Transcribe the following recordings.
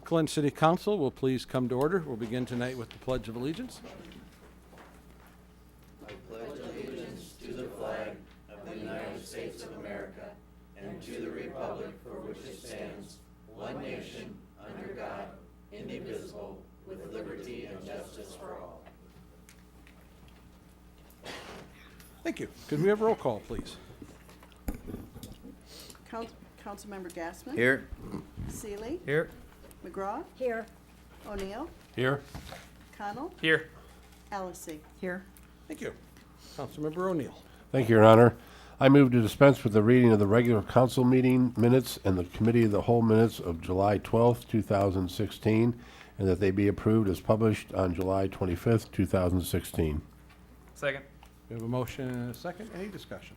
Clinton City Council will please come to order. We'll begin tonight with the Pledge of Allegiance. Thank you. Could we have roll call, please? Councilmember Gassman. Here. Seeley. Here. McGraw. Here. O'Neill. Here. Connell. Here. Allison. Here. Thank you. Councilmember O'Neill. Thank you, Your Honor. I move to dispense with the reading of the regular council meeting minutes and the committee of the whole minutes of July 12th, 2016, and that they be approved as published on July 25th, 2016. Second. We have a motion and a second. Any discussion?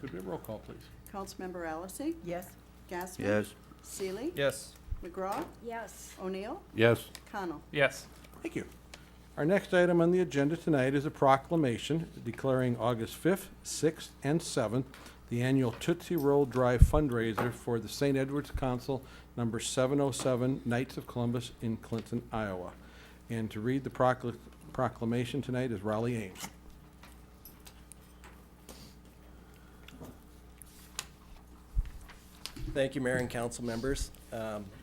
Could we have roll call, please? Councilmember Allison. Yes. Gassman. Yes. Seeley. Yes. McGraw. Yes. O'Neill. Yes. Connell. Yes. Thank you. Our next item on the agenda tonight is a proclamation declaring August 5th, 6th, and 7th the annual Tootsie Roll Drive fundraiser for the St. Edward's Council number 707 Knights of Columbus in Clinton, Iowa. And to read the proclamation tonight is Raleigh Ames. Thank you, Mayor and council members.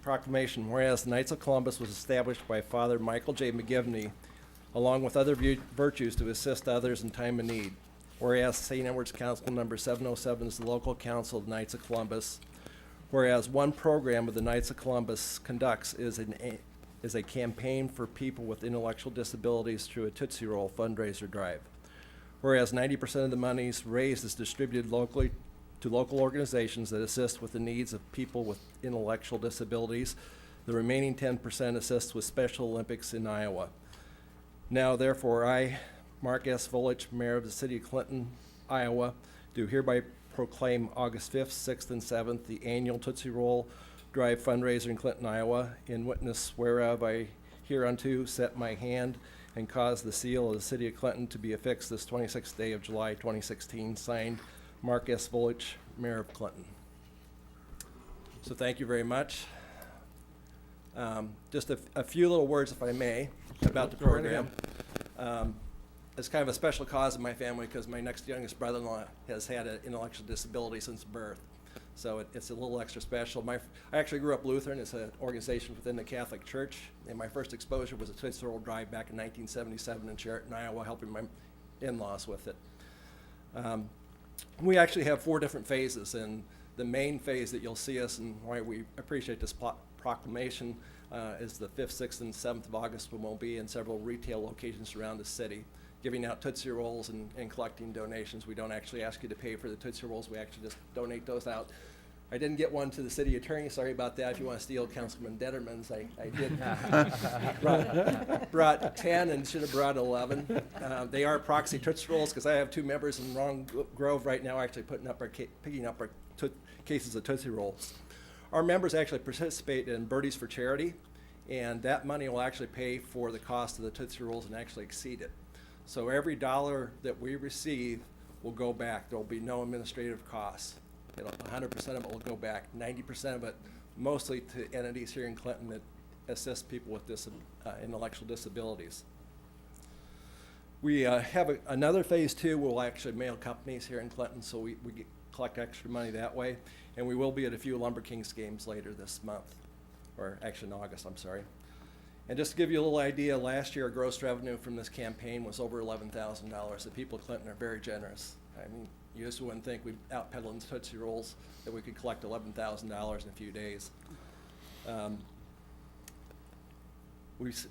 Proclamation, whereas the Knights of Columbus was established by Father Michael J. McGivney, along with other virtues to assist others in time of need. Whereas St. Edward's Council number 707 is the local council of the Knights of Columbus. Whereas one program of the Knights of Columbus conducts is a campaign for people with intellectual disabilities through a Tootsie Roll fundraiser drive. Whereas 90% of the monies raised is distributed locally to local organizations that assist with the needs of people with intellectual disabilities. The remaining 10% assists with Special Olympics in Iowa. Now, therefore, I, Mark S. Volich, Mayor of the City of Clinton, Iowa, do hereby proclaim August 5th, 6th, and 7th the annual Tootsie Roll Drive fundraiser in Clinton, Iowa. In witness whereof I hereunto set my hand and cause the seal of the City of Clinton to be affixed this 26th day of July 2016, signed Mark S. Volich, Mayor of Clinton. So thank you very much. Just a few little words, if I may, about the program. It's kind of a special cause in my family because my next youngest brother-in-law has had an intellectual disability since birth. So it's a little extra special. I actually grew up Lutheran. It's an organization within the Catholic Church. And my first exposure was a Tootsie Roll Drive back in 1977 in Sheraton, Iowa, helping my in-laws with it. We actually have 4 different phases, and the main phase that you'll see us and why we appreciate this proclamation is the 5th, 6th, and 7th of August, when we'll be in several retail locations around the city, giving out Tootsie Rolls and collecting donations. We don't actually ask you to pay for the Tootsie Rolls. We actually just donate those out. I didn't get one to the city attorney. Sorry about that. If you want to steal Councilman Detterman's, I did. brought 10 and should have brought 11. They are proxy Tootsie Rolls because I have 2 members in Wrong Grove right now actually picking up our cases of Tootsie Rolls. Our members actually participate in Birdies for Charity, and that money will actually pay for the cost of the Tootsie Rolls and actually exceed it. So every dollar that we receive will go back. There will be no administrative costs. 100% of it will go back. 90% of it mostly to entities here in Clinton that assist people with intellectual disabilities. We have another phase 2. We'll actually mail companies here in Clinton, so we collect extra money that way. And we will be at a few Lumber Kings games later this month, or actually in August, I'm sorry. And just to give you a little idea, last year our gross revenue from this campaign was over $11,000. The people of Clinton are very generous. I mean, you just wouldn't think we'd out peddling Tootsie Rolls that we could collect $11,000 in a few days.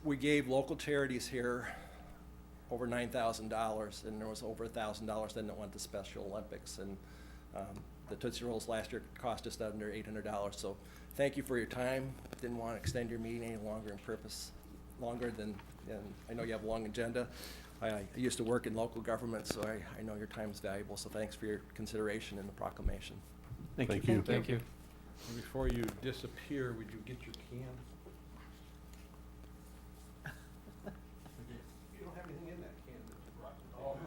We gave local charities here over $9,000, and there was over $1,000 then that went to Special Olympics. And the Tootsie Rolls last year cost just under $800. So thank you for your time. Didn't want to extend your meeting any longer than I know you have a long agenda. I used to work in local government, so I know your time is valuable. So thanks for your consideration in the proclamation. Thank you. Thank you. Thank you. And before you disappear, would you get your can? You don't have anything in that can that you brought. Oh.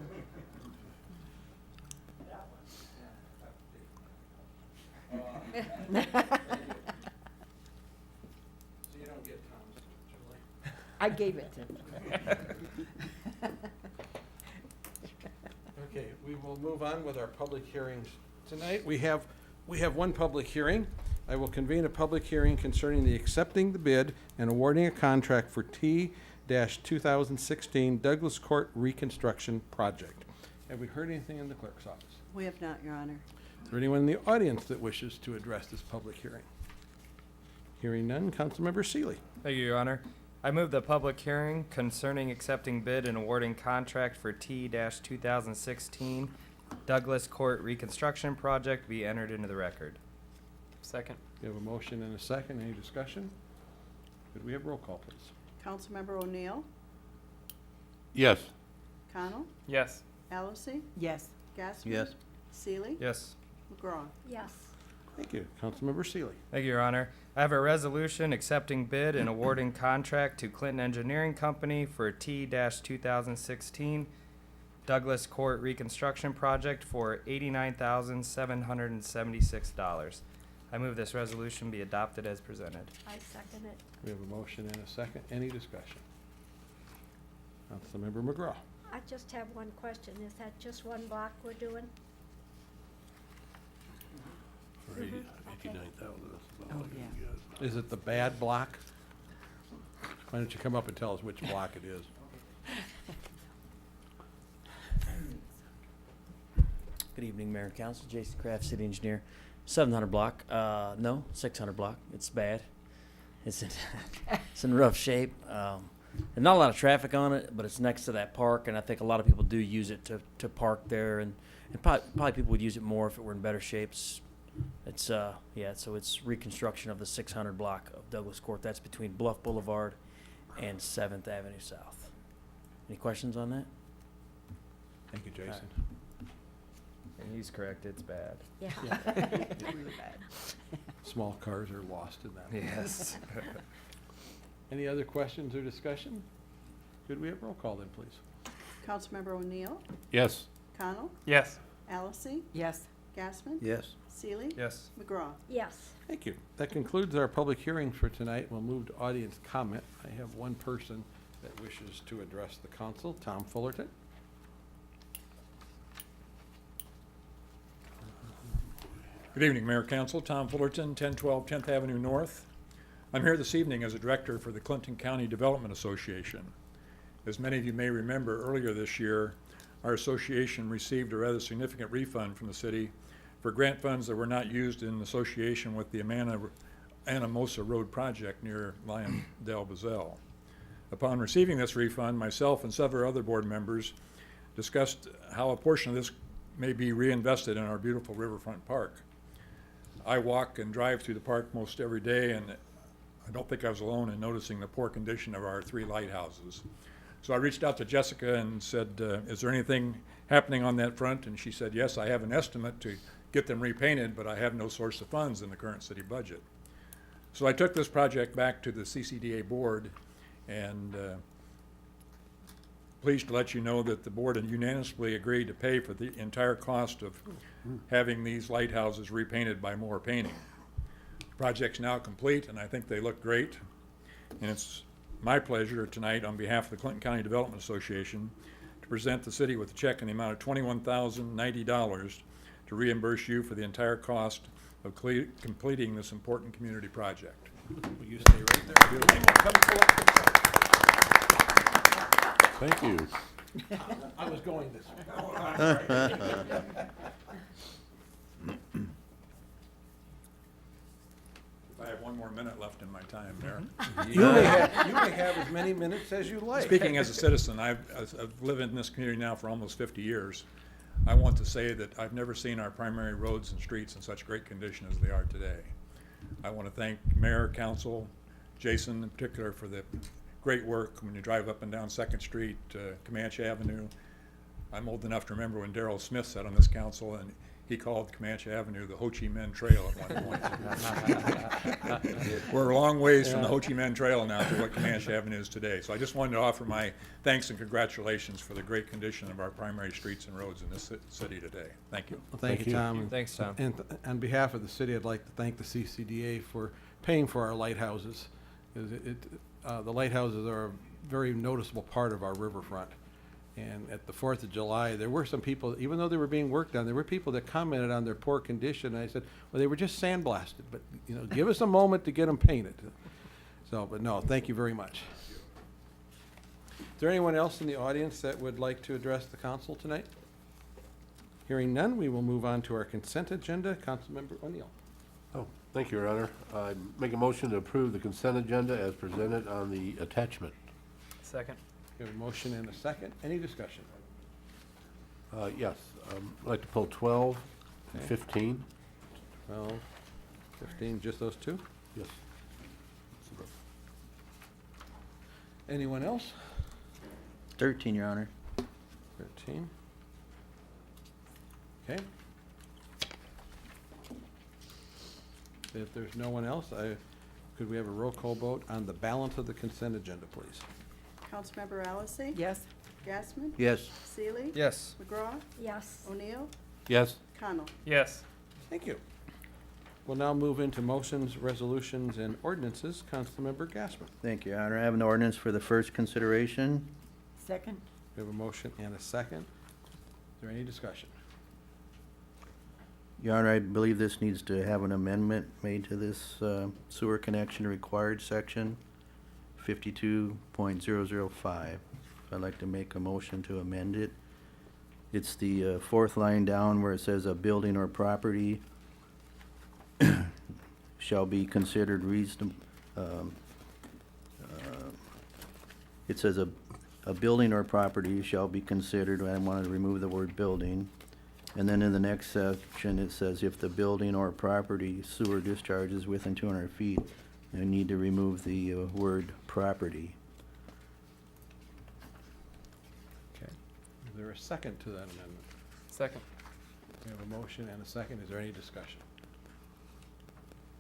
That one. I gave it to him. Okay, we will move on with our public hearings tonight. We have one public hearing. I will convene a public hearing concerning the accepting the bid and awarding a contract for T-2016 Douglas Court Reconstruction Project. Have we heard anything in the clerk's office? We have not, Your Honor. Is there anyone in the audience that wishes to address this public hearing? Hearing none, Councilmember Seeley. Thank you, Your Honor. I move the public hearing concerning accepting bid and awarding contract for T-2016 Douglas Court Reconstruction Project be entered into the record. Second. We have a motion and a second. Any discussion? Could we have roll call, please? Councilmember O'Neill, Yes. Connell, Yes. Allison, Yes. Gassman. Yes. Seeley. Yes. McGraw. Yes. Thank you. Councilmember Seeley. Thank you, Your Honor. I have a resolution accepting bid and awarding contract to Clinton Engineering Company for T-2016 Douglas Court Reconstruction Project for $89,776. I move this resolution be adopted as presented. I second it. We have a motion and a second. Any discussion? Councilmember McGraw. I just have one question. Is that just one block we're doing? For Okay. 89,000. Oh, yeah. Is it the bad block? Why don't you come up and tell us which block it is? Good evening, Mayor and Council. Jason Kraft, City Engineer. 700 block. No, 600 block. It's bad. It's in, it's in rough shape. And not a lot of traffic on it, but it's next to that park, and I think a lot of people do use it to park there, and probably people would use it more if it were in better shapes. It's yeah, so it's reconstruction of the 600 block of Douglas Court. That's between Bluff Boulevard and 7th Avenue South. Any questions on that? Thank you, Jason. And he's correct, it's bad. Yeah. Really bad. Small cars are lost in that. Yes. Any other questions or discussion? Could we have roll call then, please? Councilmember O'Neill, Yes. Connell, Yes. Allison, Yes. Gassman. Yes. Seeley. Yes. McGraw. Yes. Thank you. That concludes our public hearings for tonight. We'll move to audience comment. I have one person that wishes to address the council, Tom Fullerton. Good evening, Mayor Council. Tom Fullerton, 1012 10th Avenue North. I'm here this evening as a director for the Clinton County Development Association. As many of you may remember, earlier this year, our association received a rather significant refund from the city for grant funds that were not used in association with the Anamosa Road project near Lyondell-Bazell. Upon receiving this refund, myself and several other board members discussed how a portion of this may be reinvested in our beautiful riverfront park. I walk and drive through the park most every day, and I don't think I was alone in noticing the poor condition of our 3 lighthouses. So I reached out to Jessica and said, is there anything happening on that front? And she said, yes, I have an estimate to get them repainted, but I have no source of funds in the current city budget. So I took this project back to the CCDA board, and pleased to let you know that the board had unanimously agreed to pay for the entire cost of having these lighthouses repainted by Moore Painting. The project's now complete, and I think they look great. And it's my pleasure tonight, on behalf of the Clinton County Development Association, to present the city with a check in the amount of $21,090 to reimburse you for the entire cost of completing this important community project. Will you stay right there? Thank you. I was going this way. I have one more minute left in my time, Mayor. You may have as many minutes as you like. Speaking as a citizen, I've lived in this community now for almost 50 years. I want to say that I've never seen our primary roads and streets in such great condition as they are today. I want to thank Mayor, Council, Jason in particular, for the great work when you drive up and down 2nd Street, Comanche Avenue. I'm old enough to remember when Darrell Smith sat on this council, and he called Comanche Avenue the Ho Chi Minh Trail at one point. We're a long ways from the Ho Chi Minh Trail now to what Comanche Avenue is today. So I just wanted to offer my thanks and congratulations for the great condition of our primary streets and roads in this city today. Thank you. Well, thank you, Tom. Thanks, Tom. And on behalf of the city, I'd like to thank the CCDA for paying for our lighthouses. The lighthouses are very noticeable part of our riverfront. And at the 4th of July, there were some people, even though they were being worked on, there were people that commented on their poor condition. And I said, well, they were just sandblasted, but, you know, give us a moment to get them painted. So, but no, thank you very much. Is there anyone else in the audience that would like to address the council tonight? Hearing none, we will move on to our consent agenda. Councilmember O'Neill. Oh, thank you, Your Honor. I make a motion to approve the consent agenda as presented on the attachment. Second. We have a motion and a second. Any discussion? Yes, I'd like to pull 12 and Okay. 15. 12, 15, just those two? Yes. Anyone else? 13, Your Honor. 13. Okay. If there's no one else, could we have a roll call vote on the balance of the consent agenda, please? Councilmember Allison? Yes. Gassman? Yes. Seeley? Yes. McGraw? Yes. O'Neill? Yes. Connell? Yes. Thank you. We'll now move into motions, resolutions, and ordinances. Councilmember Gassman. Thank you, Your Honor. I have an ordinance for the first consideration. Second? We have a motion and a second. Is there any discussion? Your Honor, I believe this needs to have an amendment made to this sewer connection required section 52.005. I'd like to make a motion to amend it. It's the fourth line down where it says a building or property shall be considered reasonable. It says a building or property shall be considered, I want to remove the word building. And then in the next section, it says if the building or property sewer discharge is within 200 feet, you need to remove the word property. Okay. Is there a second to that amendment? Second. We have a motion and a second. Is there any discussion?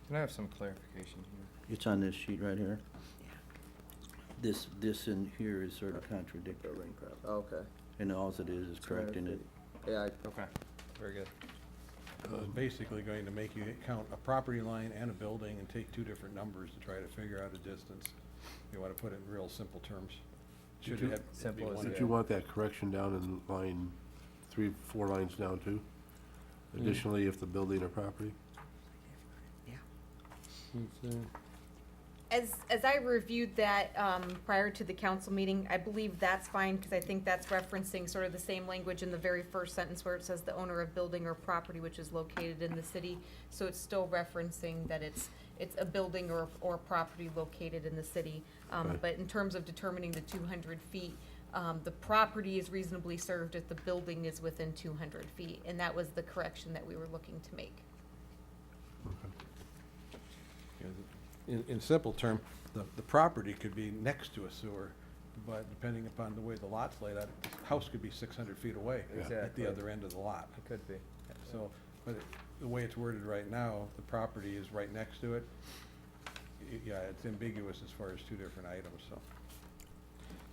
Can I have some clarification here? It's on this sheet right here. This in here is sort of contradictory, Okay. and all it is correcting it. Yeah, Okay. Very good. It's basically going to make you count a property line and a building and take two different numbers to try to figure out a distance. You want to put it in real simple terms. Should you- have be Simple as one. it Did you want that correction down in line 3, 4 lines down too? Additionally, if the building or property? It's, As I reviewed that prior to the council meeting, I believe that's fine, because I think that's referencing sort of the same language in the very first sentence where it says the owner of building or property which is located in the city. So it's still referencing that it's a building or property located in the city. Right. But in terms of determining the 200 feet, the property is reasonably served if the building is within 200 feet. And that was the correction that we were looking to make. In simple term, the property could be next to a sewer, but depending upon the way the lot's laid out, the house could be 600 feet away at Exactly. the other end of the lot. It could be. So, but the way it's worded right now, the property is right next to it. Yeah, it's ambiguous as far as two different items, so.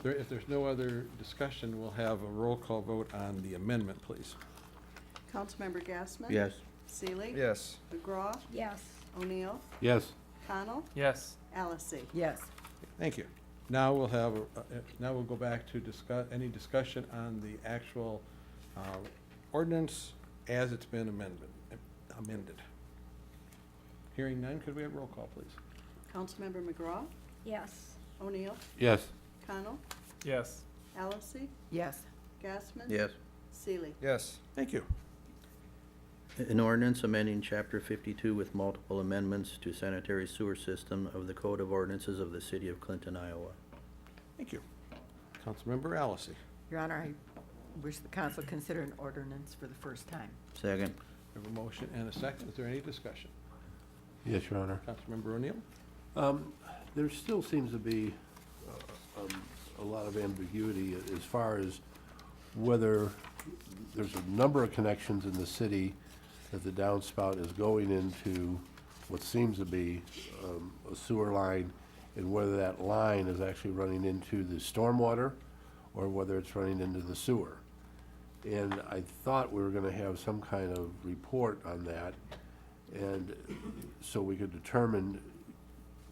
If there's no other discussion, we'll have a roll call vote on the amendment, please. Councilmember Gassman? Yes. Seeley? Yes. McGraw? Yes. O'Neill? Yes. Connell? Yes. Allison? Yes. Thank you. Now we'll have, now we'll go back to any discussion on the actual ordinance as it's been amended. Hearing none, could we have roll call, please? Councilmember McGraw? Yes. O'Neill? Yes. Connell? Yes. Allison? Yes. Gassman? Yes. Seeley? Yes. Thank you. An ordinance amending Chapter 52 with multiple amendments to sanitary sewer system of the Code of Ordinances of the City of Clinton, Iowa. Thank you. Councilmember Allison. Your Honor, I wish the council consider an ordinance for the first time. Second. We have a motion and a second. Is there any discussion? Yes, Your Honor. Councilmember O'Neill? There still seems to be a lot of ambiguity as far as whether there's a number of connections in the city that the downspout is going into what seems to be a sewer line, and whether that line is actually running into the stormwater or whether it's running into the sewer. And I thought we were gonna have some kind of report on that, and so we could determine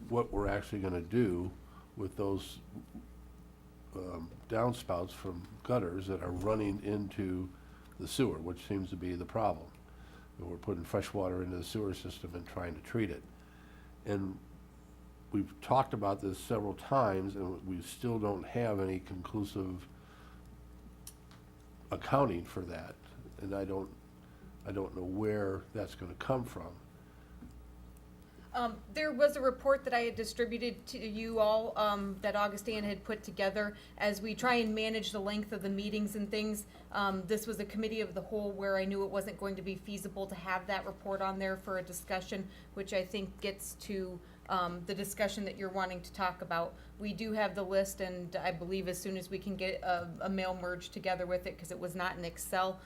what we're actually gonna do with those downspouts from gutters that are running into the sewer, which seems to be the problem. And we're putting fresh water into the sewer system and trying to treat it. And we've talked about this several times, and we still don't have any conclusive accounting for that. And I don't know where that's gonna come from. There was a report that I had distributed to you all, that Augustine had put together as we try and manage the length of the meetings and things. This was a committee of the whole where I knew it wasn't going to be feasible to have that report on there for a discussion, which I think gets to, the discussion that you're wanting to talk about. We do have the list, and I believe as soon as we can get a mail merge together with it, because it was not in Excel,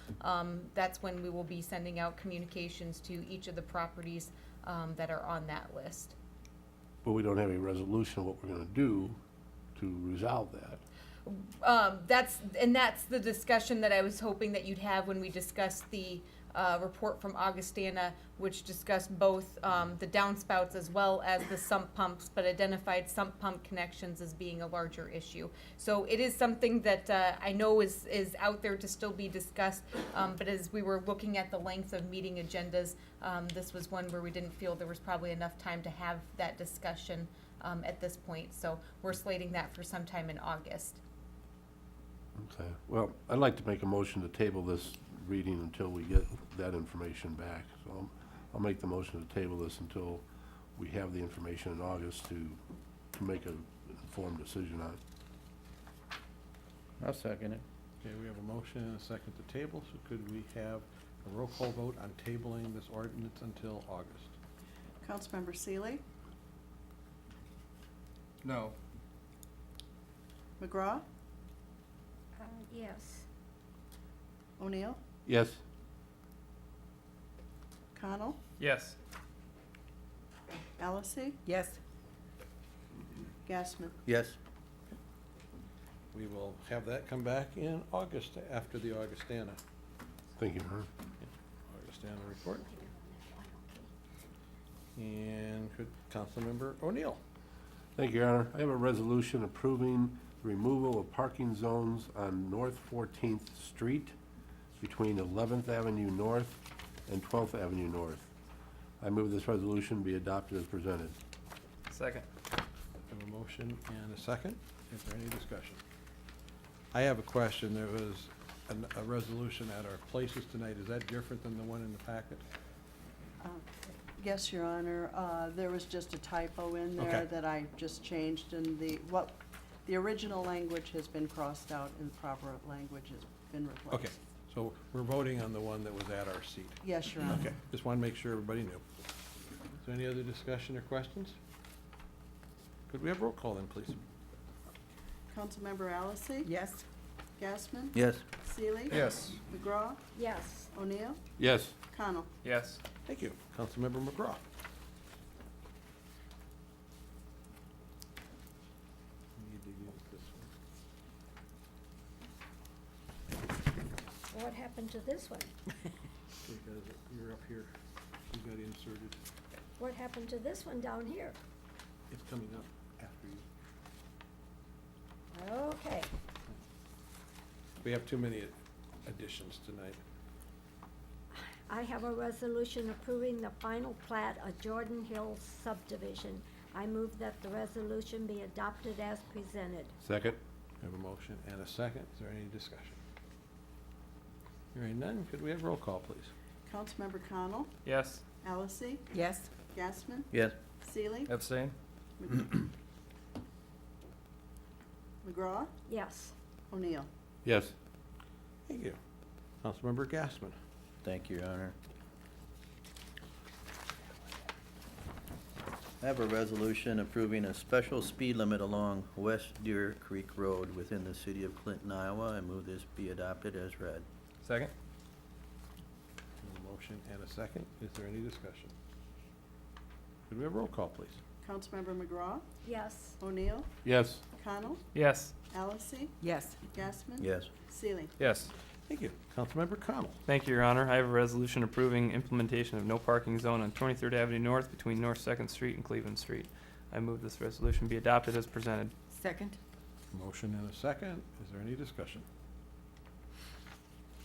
that's when we will be sending out communications to each of the properties that are on that list. But we don't have any resolution of what we're gonna do to resolve that. That's the discussion that I was hoping that you'd have when we discussed the report from Augustana, which discussed both the downspouts as well as the sump pumps, but identified sump pump connections as being a larger issue. So it is something that I know is out there to still be discussed, but as we were looking at the length of meeting agendas, this was one where we didn't feel there was probably enough time to have that discussion at this point. So we're slating that for sometime in August. Okay, well, I'd like to make a motion to table this reading until we get that information back. So I'll make the motion to table this until we have the information in August to make an informed decision on it. I'll second it. Okay, we have a motion and a second to table, so could we have a roll call vote on tabling this ordinance until August? Councilmember Seeley, No. McGraw, Yes. O'Neill, Yes? Connell, Yes. Allison, Yes. Gassman. Yes. We will have that come back in August, after the Augustana Thank you, Vern. report. And could Councilmember O'Neill? Thank you, Your Honor. I have a resolution approving removal of parking zones on North 14th Street between 11th Avenue North and 12th Avenue North. I move this resolution be adopted as presented. Second. I have a motion and a second. Is there any discussion? I have a question. There was a resolution at our places tonight. Is that different than the one in the packet? Yes, Your Honor, there was just a typo in there Okay. that I just changed, and the original language has been crossed out and the proper language has been replaced. Okay, so we're voting on the one that was at our seat. Yes, Your Honor. Okay, just want to make sure everybody knew. Is there any other discussion or questions? Could we have roll call then, please? Councilmember Allison, Yes. Gassman, Yes. Seeley, Yes. McGraw, Yes. O'Neill, Yes? Connell. Yes. Thank you. Councilmember McGraw. Need to use this one, What happened to this one? because you're up here. You got inserted. What happened to this one down here? It's coming up after you. Okay. We have too many additions tonight. I have a resolution approving the final plat of Jordan Hills subdivision. I move that the resolution be adopted as presented. Second? We have a motion and a second. Is there any discussion? Hearing none, could we have roll call, please? Councilmember Connell, Yes. Allison, Yes. Gassman, Yes. Seeley, Abstain? McGraw, Yes. O'Neill. Yes. Thank you. Councilmember Gassman. Thank you, Your Honor. I have a resolution approving a special speed limit along West Deer Creek Road within the city of Clinton, Iowa. I move this be adopted as read. Second? We have a motion and a second. Is there any discussion? Could we have roll call, please? Councilmember McGraw, Yes. O'Neill, Yes? Connell, Yes. Allison, Yes. Gassman. Yes. Seeley. Yes. Thank you. Councilmember Connell. Thank you, Your Honor. I have a resolution approving implementation of no parking zone on 23rd Avenue North between North 2nd Street and Cleveland Street. I move this resolution be adopted as presented. Second. Motion and a second. Is there any discussion?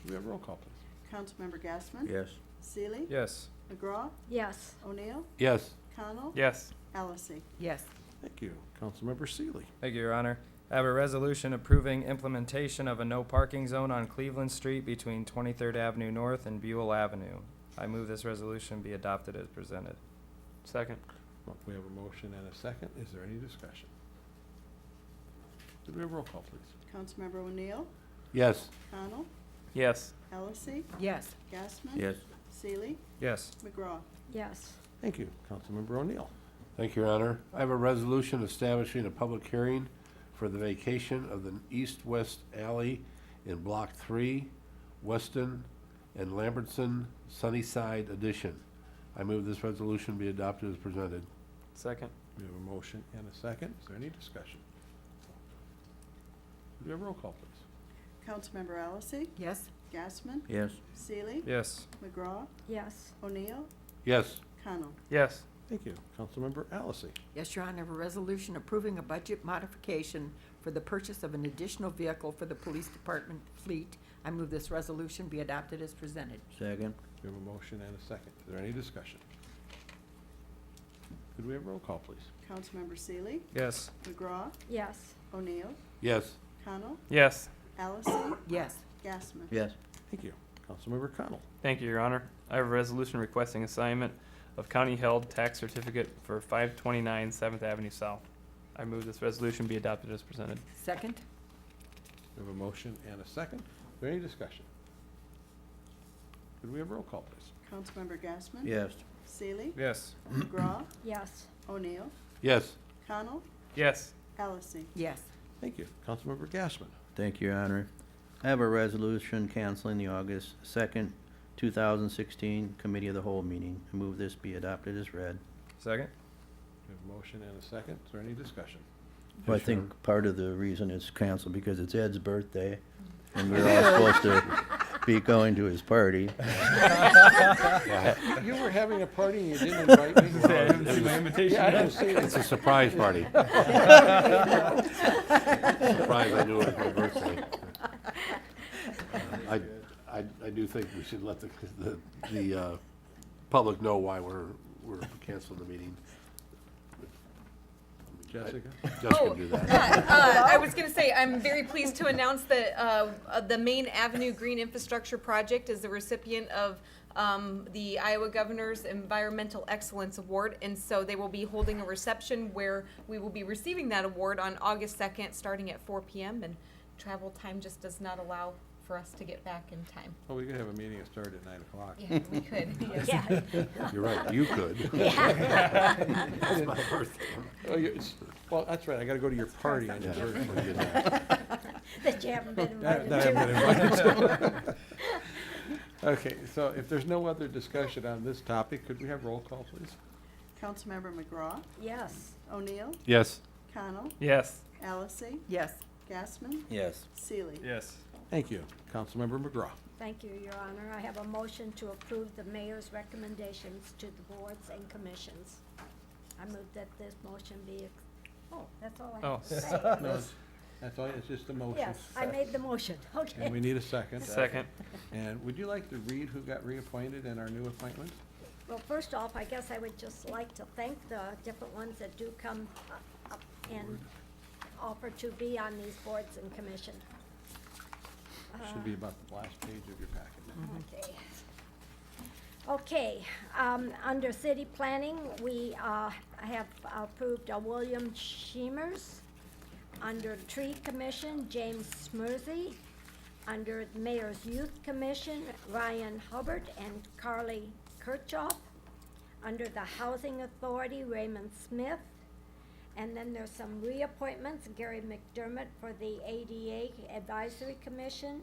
Do we have roll call, please? Councilmember Gassman? Yes. Seeley? Yes. McGraw? Yes. O'Neill? Yes. Connell? Yes. Allison? Yes. Thank you. Councilmember Seeley. Thank you, Your Honor. I have a resolution approving implementation of a no parking zone on Cleveland Street between 23rd Avenue North and Buell Avenue. I move this resolution be adopted as presented. Second. We have a motion and a second. Is there any discussion? Could we have roll call, please? Councilmember O'Neill? Yes. Connell? Yes. Allison? Yes. Gassman? Yes. Seeley? Yes. McGraw? Yes. Thank you. Councilmember O'Neill. Thank you, Your Honor. I have a resolution establishing a public hearing for the vacation of the east-west alley in Block 3, Weston and Lambertson Sunnyside Addition. I move this resolution be adopted as presented. Second. We have a motion and a second. Is there any discussion? Could we have roll call, please? Councilmember Allison? Yes. Gassman? Yes. Seeley? Yes. McGraw? Yes. O'Neill? Yes. Connell? Yes. Thank you. Councilmember Allison. Yes, Your Honor, I have a resolution approving a budget modification for the purchase of an additional vehicle for the police department fleet. I move this resolution be adopted as presented. Second. We have a motion and a second. Is there any discussion? Could we have roll call, please? Councilmember Seeley? Yes. McGraw? Yes. O'Neill? Yes. Connell? Yes. Allison? Yes. Gassman? Yes. Thank you. Councilmember Connell. Thank you, Your Honor. I have a resolution requesting assignment of county-held tax certificate for 529 7th Avenue South. I move this resolution be adopted as presented. Second? We have a motion and a second. Is there any discussion? Could we have roll call, please? Councilmember Gassman? Yes. Seeley? Yes. McGraw? Yes. O'Neill? Yes. Connell? Yes. Allison? Yes. Thank you. Councilmember Gassman. Thank you, Your Honor. I have a resolution canceling the August 2nd, 2016 Committee of the Whole meeting. I move this be adopted as read. Second? We have a motion and a second. Is there any discussion? Well, I Yes, Your think part of the reason it's canceled because it's Ed's birthday, and we're all supposed to be going to his party. You were having a party and you didn't invite me? I didn't see my invitation Yeah, I yet. didn't see It's it. a surprise party. Surprise, I knew it was my birthday. I do think we should let the public know why we're canceling the meeting. Jessica? Jessica do that. Yeah, I was gonna say, I'm very pleased to announce that the Main Avenue Green Infrastructure Project is the recipient of the Iowa Governor's Environmental Excellence Award, and so they will be holding a reception where we will be receiving that award on August 2nd, starting at 4 p.m., and travel time just does not allow for us to get back in time. Oh, we could have a meeting that started at 9 o'clock. Yeah, we could, yes. Yeah. You're right, you could. Yeah. It's my birthday. Oh, well, that's right. I gotta go to your party on your Yeah. birthday. That you haven't been That invited I to. haven't been invited to. Okay, so if there's no other discussion on this topic, could we have roll call, please? Councilmember McGraw? Yes. O'Neill? Yes. Connell? Yes. Allison? Yes. Gassman? Yes. Seeley? Yes. Thank you. Councilmember McGraw. Thank you, Your Honor. I have a motion to approve the mayor's recommendations to the boards and commissions. I move that this motion be, that's all I have to say. No, that's all, it's just a motion. Yes, I made the motion, okay. And we need a second. Second. And would you like to read who got reappointed and our new appointments? Well, first off, I guess I would just like to thank the different ones that do come up and offer to be on these boards and commissions. Should be about the last page of your packet now. Okay. Okay, under city planning, we have approved William Schemers. Under tree commission, James Smersey. Under mayor's youth commission, Ryan Hubbard and Carly Kirchhoff. Under the housing authority, Raymond Smith. And then there's some reappointments, Gary McDermott for the ADA Advisory Commission,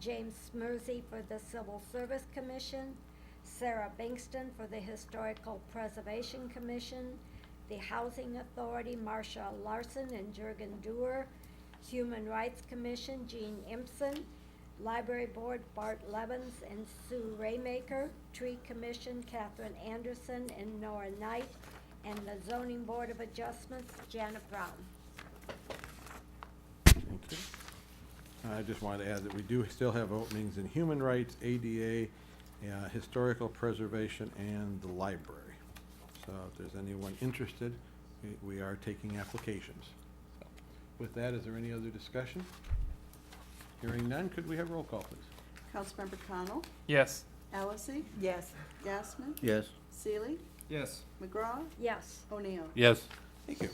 James Smersey for the Civil Service Commission, Sarah Bankston for the Historical Preservation Commission, the Housing Authority, Marcia Larson and Jurgen Dewar, Human Rights Commission, Jean Impson, Library Board, Bart Levens and Sue Raymaker, Tree Commission, Catherine Anderson and Nora Knight, and the Zoning Board of Adjustments, Janet Brown. I just wanted to add that we do still have openings in human rights, ADA, historical preservation, and the library. So if there's anyone interested, we are taking applications. With that, is there any other discussion? Hearing none, could we have roll call, please? Councilmember Connell, Yes. Allison, Yes. Gassman, Yes. Seeley, Yes. McGraw, Yes. O'Neill. Yes. Thank you.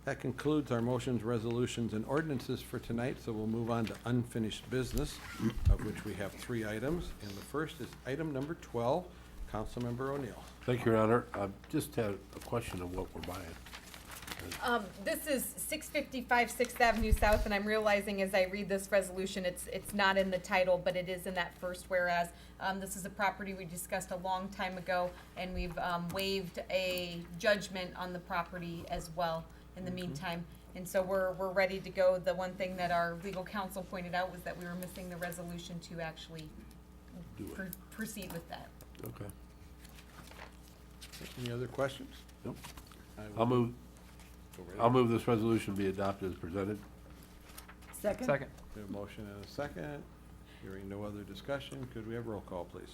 That concludes our motions, resolutions, and ordinances for tonight, so we'll move on to unfinished business, of which we have 3 items. And the first is item number 12, Councilmember O'Neill. Thank you, Your Honor. I just had a question of what we're buying. This is 655 Sixth Avenue South, and I'm realizing as I read this resolution, it's not in the title, but it is in that first whereas. This is a property we discussed a long time ago, and we've waived a judgment on the property as well in the meantime. And so we're ready to go. The one thing that our legal counsel pointed out was that we were missing the resolution to actually Do it. proceed with that. Okay. Any other questions? Nope. I will I'll move, go right I'll ahead. move this resolution be adopted as presented. Second? Second. We have a motion and a second. Hearing no other discussion, could we have roll call, please?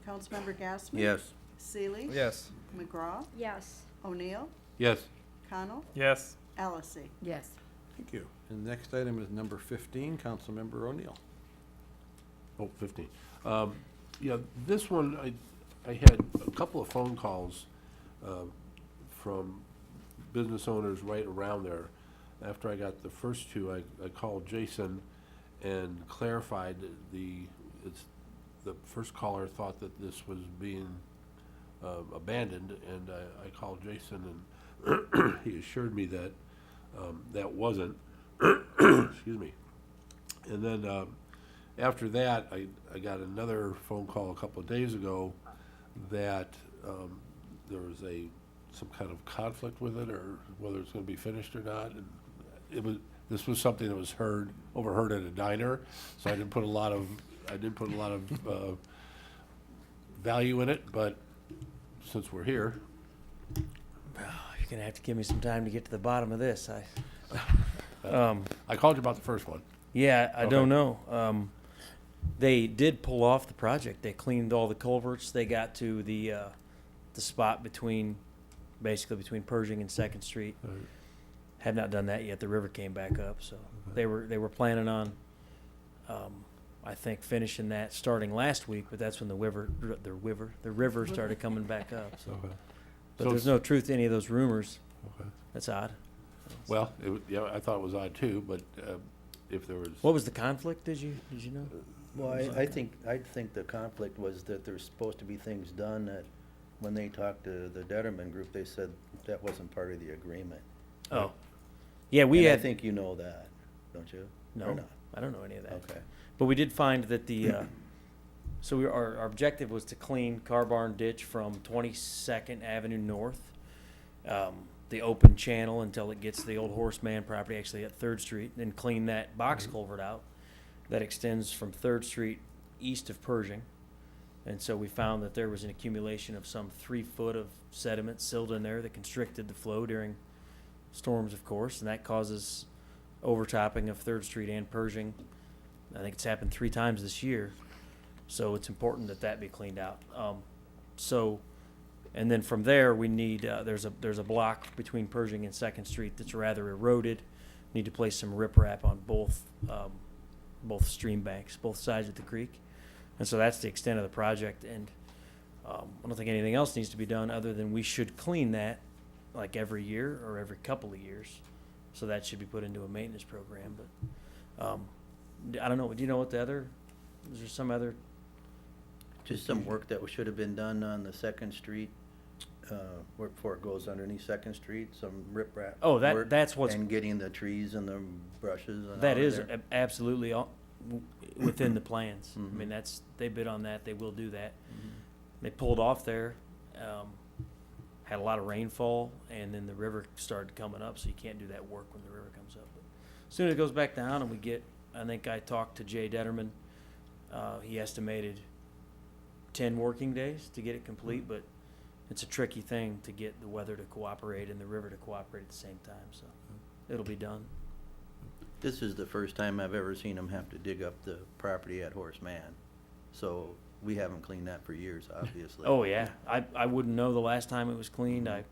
Councilmember Gassman. Yes. Seeley. Yes. McGraw, Yes. O'Neill, Yes. Connell, Yes. Allison. Yes. Thank you. And the next item is number 15, Councilmember O'Neill. Oh, 15. Yeah, this one, I had a couple of phone calls from business owners right around there. After I got the first 2, I called Jason and clarified the first caller thought that this was being abandoned, and I called Jason, and he assured me that that wasn't. Excuse me. And then after that, I got another phone call a couple of days ago that there was some kind of conflict with it, or whether it's going to be finished or not. And this was something that was overheard at a diner, so I didn't put a lot of value in it. But since we're here, You're gonna have to give me some time to get to the bottom of this. I called you about the first one. Yeah, I Okay. don't know. They did pull off the project. They cleaned all the culverts. They got to the spot basically between Pershing and Second Street. Have not done that yet. The river came back up, so they were planning on, I think, finishing that starting last week. But that's when the river started coming back up. So, Okay. but So there's it's- no truth to any of those rumors. Okay. That's odd. Well, yeah, I thought it was odd too, but if there was. What was the conflict? Did you know? Well, I think the conflict was that there's supposed to be things done that, when they talked to the Detterman Group, they said that wasn't part of the agreement. Oh, yeah, we And had. I think you know that, don't you? No, Or not? I don't know any of that. Okay. But we did find that our objective was to clean Car Barn Ditch from 22nd Avenue North, the open channel until it gets to the old Horseman property, actually at 3rd Street, and then clean that box culvert out that extends from 3rd Street east of Pershing. And so we found that there was an accumulation of some 3 foot of sediment silt in there that constricted the flow during storms, of course, and that causes overtopping of 3rd Street and Pershing. I think it's happened 3 times this year, so it's important that that be cleaned out. And then from there, we need, there's a block between Pershing and Second Street that's rather eroded. Need to place some riprap on both stream banks, both sides of the creek. And so that's the extent of the project, and I don't think anything else needs to be done other than we should clean that like every year or every couple of years. So that should be put into a maintenance program, but I don't know, do you know what is there some other? Just some work that should have been done on the Second Street, before it goes underneath Second Street, some riprap. Oh, work, that's what's, And getting the trees and the brushes and all that is there. absolutely within the plans. I Mhm. mean, they bid on that, they will do that. They pulled off there, had a lot of rainfall, and then the river started coming up, so you can't do that work when the river comes up. But as soon as it goes back down and I think I talked to Jay Detterman, he estimated 10 working days to get it complete, but it's a tricky thing to get the weather to cooperate and the river to cooperate at the same time, so it'll be done. This is the first time I've ever seen them have to dig up the property at Horace Mann. So we haven't cleaned that for years, obviously. Oh, yeah. I wouldn't know the last time it was cleaned. I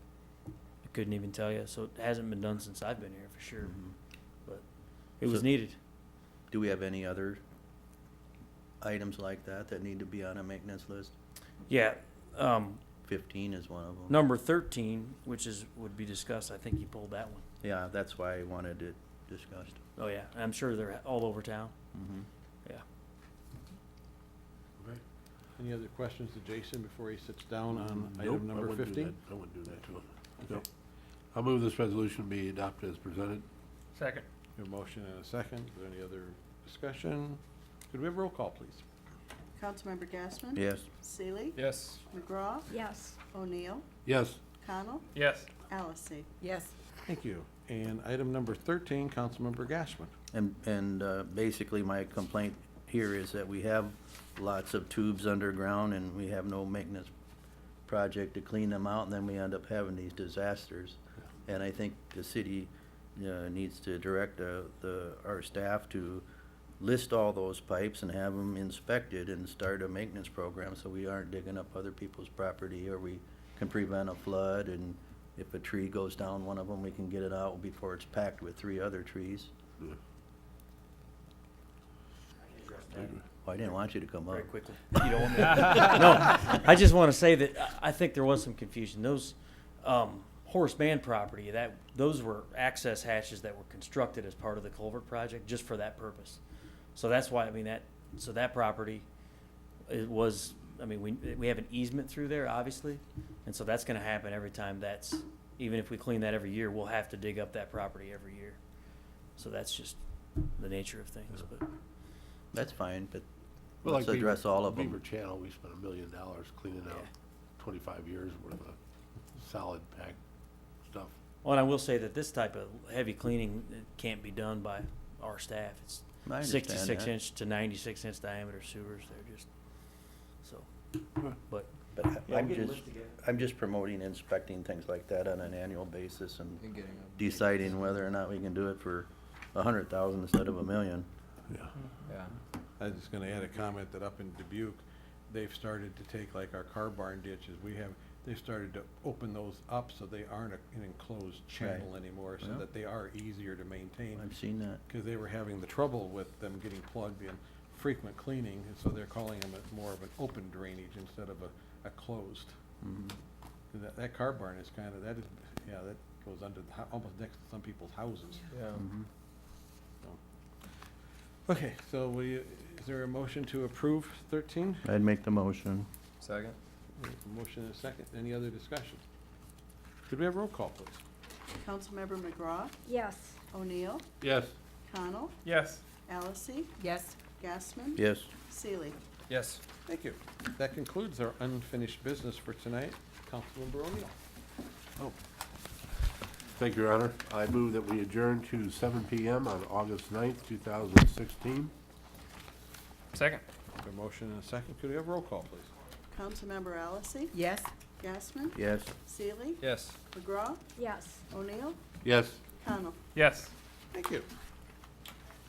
couldn't even tell you. So it hasn't been done since I've been here for sure. Mhm. But it was So- needed. Do we have any other items like that that need to be on a maintenance list? Yeah. 15 is one of them. Number 13, which would be discussed, I think you pulled that one. Yeah, that's why I wanted it discussed. Oh, yeah. I'm sure they're all over town. Mhm. Yeah. Okay. Any other questions to Jason before he sits down on Nope, item I number wouldn't do 15? that. I wouldn't do that to him. Okay. Nope. I'll move this resolution be adopted as presented. Second. We have a motion and a second. Is there any other discussion? Could we have roll call, please? Councilmember Gasman? Yes. Seeley? Yes. McGraw? Yes. O'Neill? Yes. Connell? Yes. Allison? Yes. Thank you. And item number 13, Councilmember Gasman. And basically, my complaint here is that we have lots of tubes underground, and we have no maintenance project to clean them out, and then we end up having these disasters. And I think the city needs to direct our staff to list all those pipes and have them inspected and start a maintenance program, so we aren't digging up other people's property, or we can prevent a flood, and if a tree goes down one of them, we can get it out before it's packed with 3 other trees. Well, I didn't want you to come up. Very quickly. You don't want me to- No, I just want to say that I think there was some confusion. Those Horace Mann property, those were access hatches that were constructed as part of the culvert project just for that purpose. So that's why, that property, we have an easement through there, obviously, and so that's gonna happen every time even if we clean that every year, we'll have to dig up that property every year. So that's just the nature of things, but. That's fine, but Well, let's like address Beaver- all of Beaver them. Channel, we spent $1 million cleaning out Yeah. 25 years worth of solid packed stuff. Well, and I will say that this type of heavy cleaning can't be done by our staff. It's I understand 66 that. inch to 96 inch diameter sewers. They're just, so, but. But Yeah, I'm we'll get a just, list together. I'm just promoting inspecting things like that on an annual basis and deciding whether or not we can do it for 100,000 instead of $1 million. Yeah. Yeah. I was just gonna add a comment that up in Dubuque, they've started to take like our car barn ditches, they've started to open those up so they aren't an enclosed channel anymore, so Yeah. that they are easier to maintain. I've seen that. Because they were having the trouble with them getting plugged in frequent cleaning, and so they're calling them more of an open drainage instead of a closed. Mhm. That car barn is that goes under, almost next to some people's houses. Yeah. Mhm. Okay, so is there a motion to approve 13? I'd make the motion. Second. We have a motion and a second. Any other discussion? Could we have roll call, please? Councilmember McGraw? Yes. O'Neill? Yes. Connell? Yes. Allison? Yes. Gasman? Yes. Seeley? Yes. Thank you. That concludes our unfinished business for tonight. Councilmember O'Neill. Thank you, Your Honor. I move that we adjourn to 7 PM on August 9th, 2016. Second. A motion and a second. Could we have roll call, please? Councilmember Allison? Yes. Gasman? Yes. Seeley? Yes. McGraw? Yes. O'Neill? Yes. Connell? Yes. Thank you.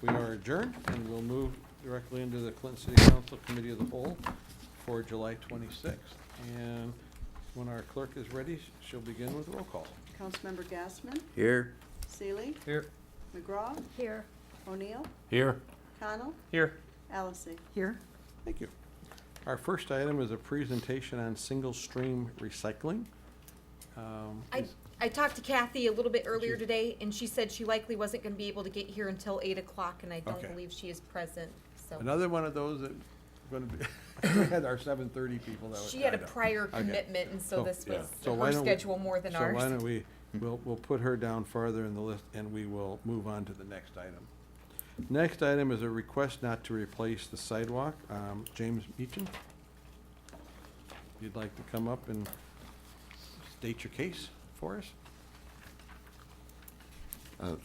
We are adjourned, and we'll move directly into the Clinton City Council Committee of the Whole for July 26th. And when our clerk is ready, she'll begin with roll call. Councilmember Gasman? Here. Seeley? Here. McGraw? Here. O'Neill? Here. Connell? Here. Allison? Here. Thank you. Our first item is a presentation on single-stream recycling. I talked to Kathy a little bit earlier She- today, and she said she likely wasn't gonna be able to get here until 8 o'clock, and I don't Okay. believe she is present, so. Another one of those that going to be, we had our 7:30 people that. She had a I know. prior Okay. commitment, and so this yeah. was So why her don't we- schedule more than ours. So why don't we'll put her down farther in the list, and we will move on to the next item. Next item is a request not to replace the sidewalk. James Meacham, if you'd like to come up and state your case for us?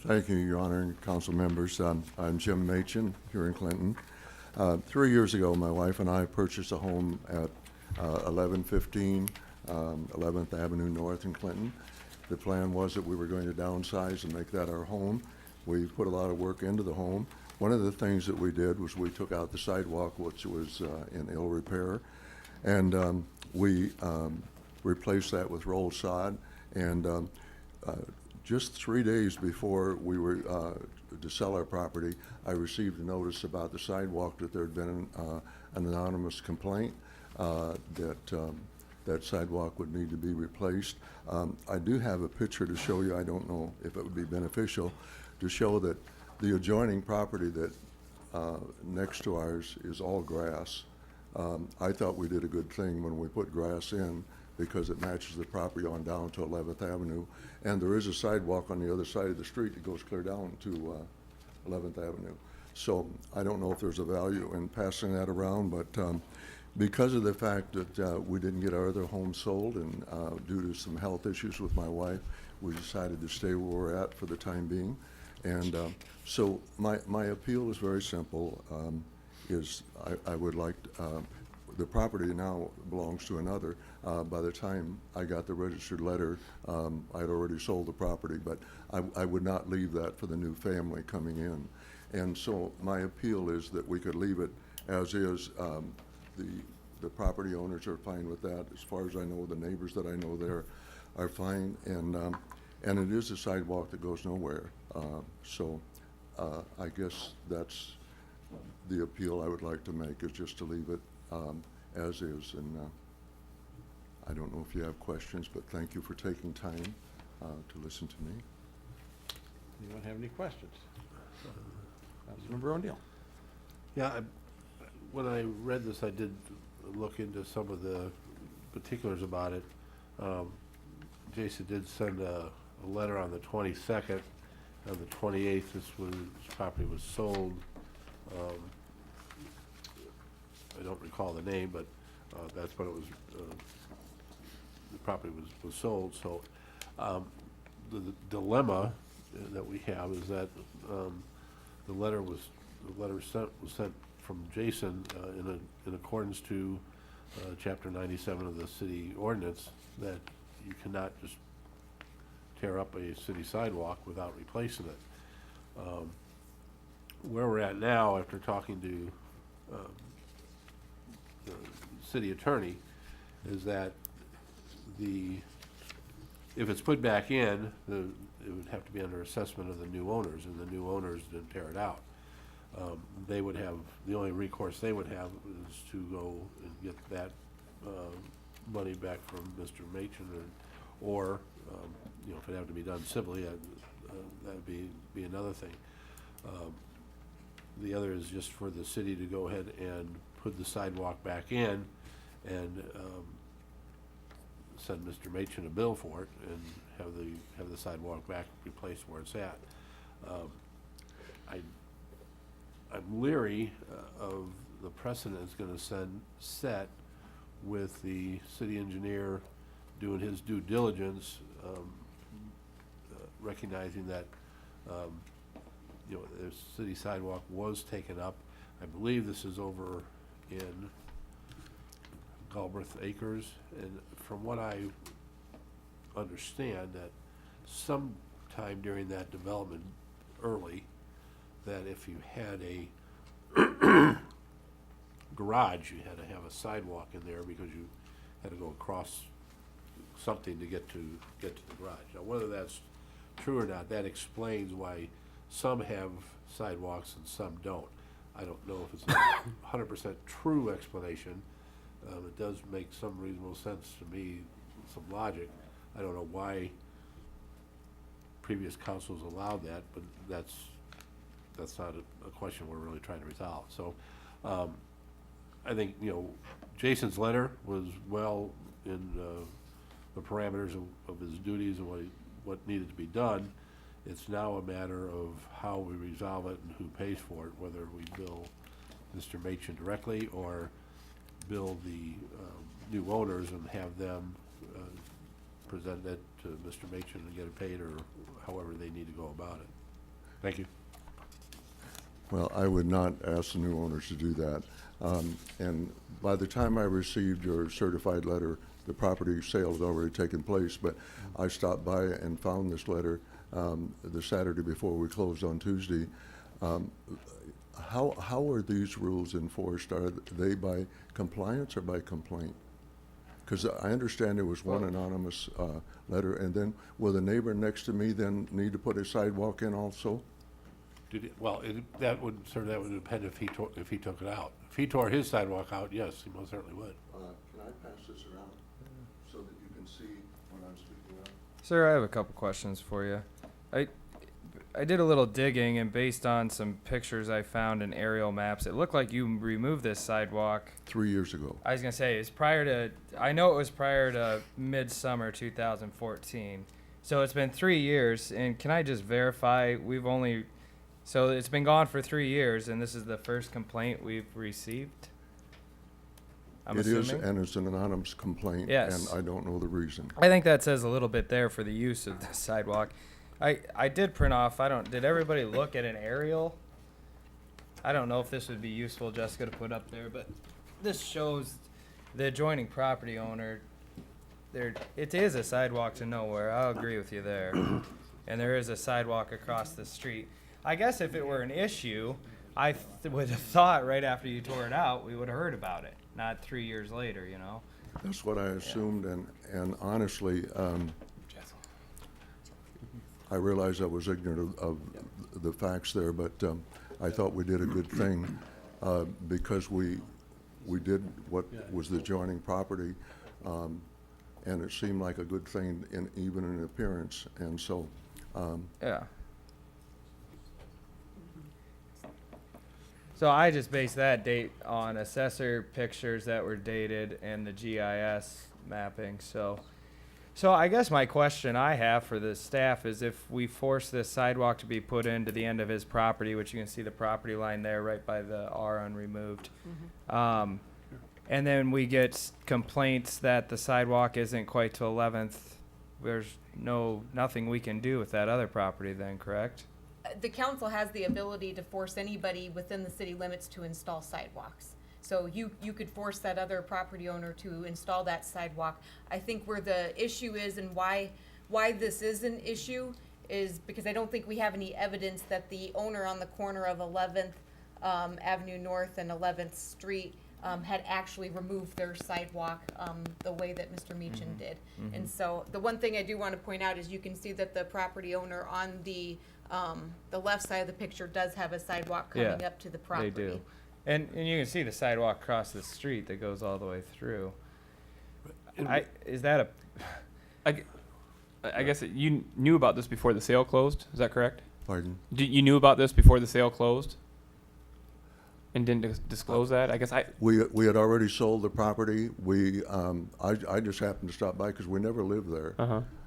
Thank you, Your Honor, and council members. I'm Jim Machin here in Clinton. 3 years ago, my wife and I purchased a home at 1115 11th Avenue North in Clinton. The plan was that we were going to downsize and make that our home. We put a lot of work into the home. One of the things that we did was we took out the sidewalk, which was in ill repair, and we replaced that with rolled sod. And just 3 days before we were to sell our property, I received a notice about the sidewalk that there had been an anonymous complaint that sidewalk would need to be replaced. I do have a picture to show you. I don't know if it would be beneficial to show that the adjoining property that next to ours is all grass. I thought we did a good thing when we put grass in because it matches the property on down to 11th Avenue. And there is a sidewalk on the other side of the street that goes clear down to 11th Avenue. So I don't know if there's a value in passing that around, but because of the fact that we didn't get our other home sold and due to some health issues with my wife, we decided to stay where we're at for the time being. And so my appeal is very simple, I would like, the property now belongs to another. By the time I got the registered letter, I'd already sold the property, but I would not leave that for the new family coming in. And so my appeal is that we could leave it as is. The property owners are fine with that. As far as I know, the neighbors that I know there are fine. And it is a sidewalk that goes nowhere. So I guess that's the appeal I would like to make, is just to leave it as is. And I don't know if you have questions, but thank you for taking time to listen to me. Anyone have any questions? Councilmember O'Neill. Yeah, when I read this, I did look into some of the particulars about it. Jason did send a letter on the 22nd. On the 28th, this property was sold. I don't recall the name, but that's when it was, the property was sold. So the dilemma that we have is that the letter was sent from Jason in accordance to Chapter 97 of the city ordinance, that you cannot just tear up a city sidewalk without replacing it. Where we're at now, after talking to the city attorney, is that if it's put back in, it would have to be under assessment of the new owners, and the new owners didn't tear it out. They would have, the only recourse they would have is to go and get that money back from Mr. Machen, or if it had to be done civilly, that'd be another thing. The other is just for the city to go ahead and put the sidewalk back in and send Mr. Machen a bill for it and have the sidewalk back replaced where it's at. I'm leery of the precedent it's gonna set with the city engineer doing his due diligence, recognizing that the city sidewalk was taken up. I believe this is over in Galbraith Acres, and from what I understand, that sometime during that development early, that if you had a garage, you had to have a sidewalk in there because you had to go across something to get to the garage. Now, whether that's true or not, that explains why some have sidewalks and some don't. I don't know if it's a 100% true explanation. It does make some reasonable sense to me, some logic. I don't know why previous councils allowed that, but that's not a question we're really trying to resolve. So I think, Jason's letter was well in the parameters of his duties and what needed to be done. It's now a matter of how we resolve it and who pays for it, whether we bill Mr. Machen directly or bill the new owners and have them present it to Mr. Machen and get it paid, or however they need to go about it. Thank you. Well, I would not ask the new owners to do that. And by the time I received your certified letter, the property sale had already taken place, but I stopped by and found this letter the Saturday before we closed on Tuesday. How are these rules enforced? Are they by compliance or by complaint? Because I understand there was one anonymous letter, and then will the neighbor next to me then need to put a sidewalk in also? That would depend if he took it out. If he tore his sidewalk out, yes, he most certainly would. Can I pass this around so that you can see what I'm speaking of? Sir, I have a couple questions for you. I did a little digging, and based on some pictures I found in aerial maps, it looked like you removed this sidewalk. 3 years ago. I was gonna say, I know it was prior to midsummer 2014. So it's been 3 years, and can I just verify, so it's been gone for 3 years, and this is the first complaint we've received? I'm It is, assuming? and it's an anonymous complaint. Yes. And I don't know the reason. I think that says a little bit there for the use of the sidewalk. I did print off, did everybody look at an aerial? I don't know if this would be useful, Jessica, to put up there, but this shows the adjoining property owner. It is a sidewalk to nowhere, I'll agree with you there. And there is a sidewalk across the street. I guess if it were an issue, I would have thought right after you tore it out, we would have heard about it, not 3 years later, you know? That's what I assumed, and honestly, I realize I was ignorant of the facts there, but I thought we did a good thing because we did what was the adjoining property, and it seemed like a good thing even in appearance, and so. Yeah. So I just based that date on assessor pictures that were dated and the GIS mapping, So I guess my question I have for the staff is if we force this sidewalk to be put into the end of his property, which you can see the property line there right by the R unremoved, and then we get complaints that the sidewalk isn't quite to 11th, there's nothing we can do with that other property then, correct? The council has the ability to force anybody within the city limits to install sidewalks. So you could force that other property owner to install that sidewalk. I think where the issue is and why this is an issue is because I don't think we have any evidence that the owner on the corner of 11th Avenue North and 11th Street had actually removed their sidewalk the way that Mr. Meechan did. And so the one thing I do want to point out is you can see that the property owner on the left side of the picture does have a sidewalk coming up to the property. They do. And you can see the sidewalk across the street that goes all the way through. I guess you knew about this before the sale closed, is that correct? Pardon? You knew about this before the sale closed? And didn't disclose that? I guess We had already sold the property. I just happened to stop by because we never lived there.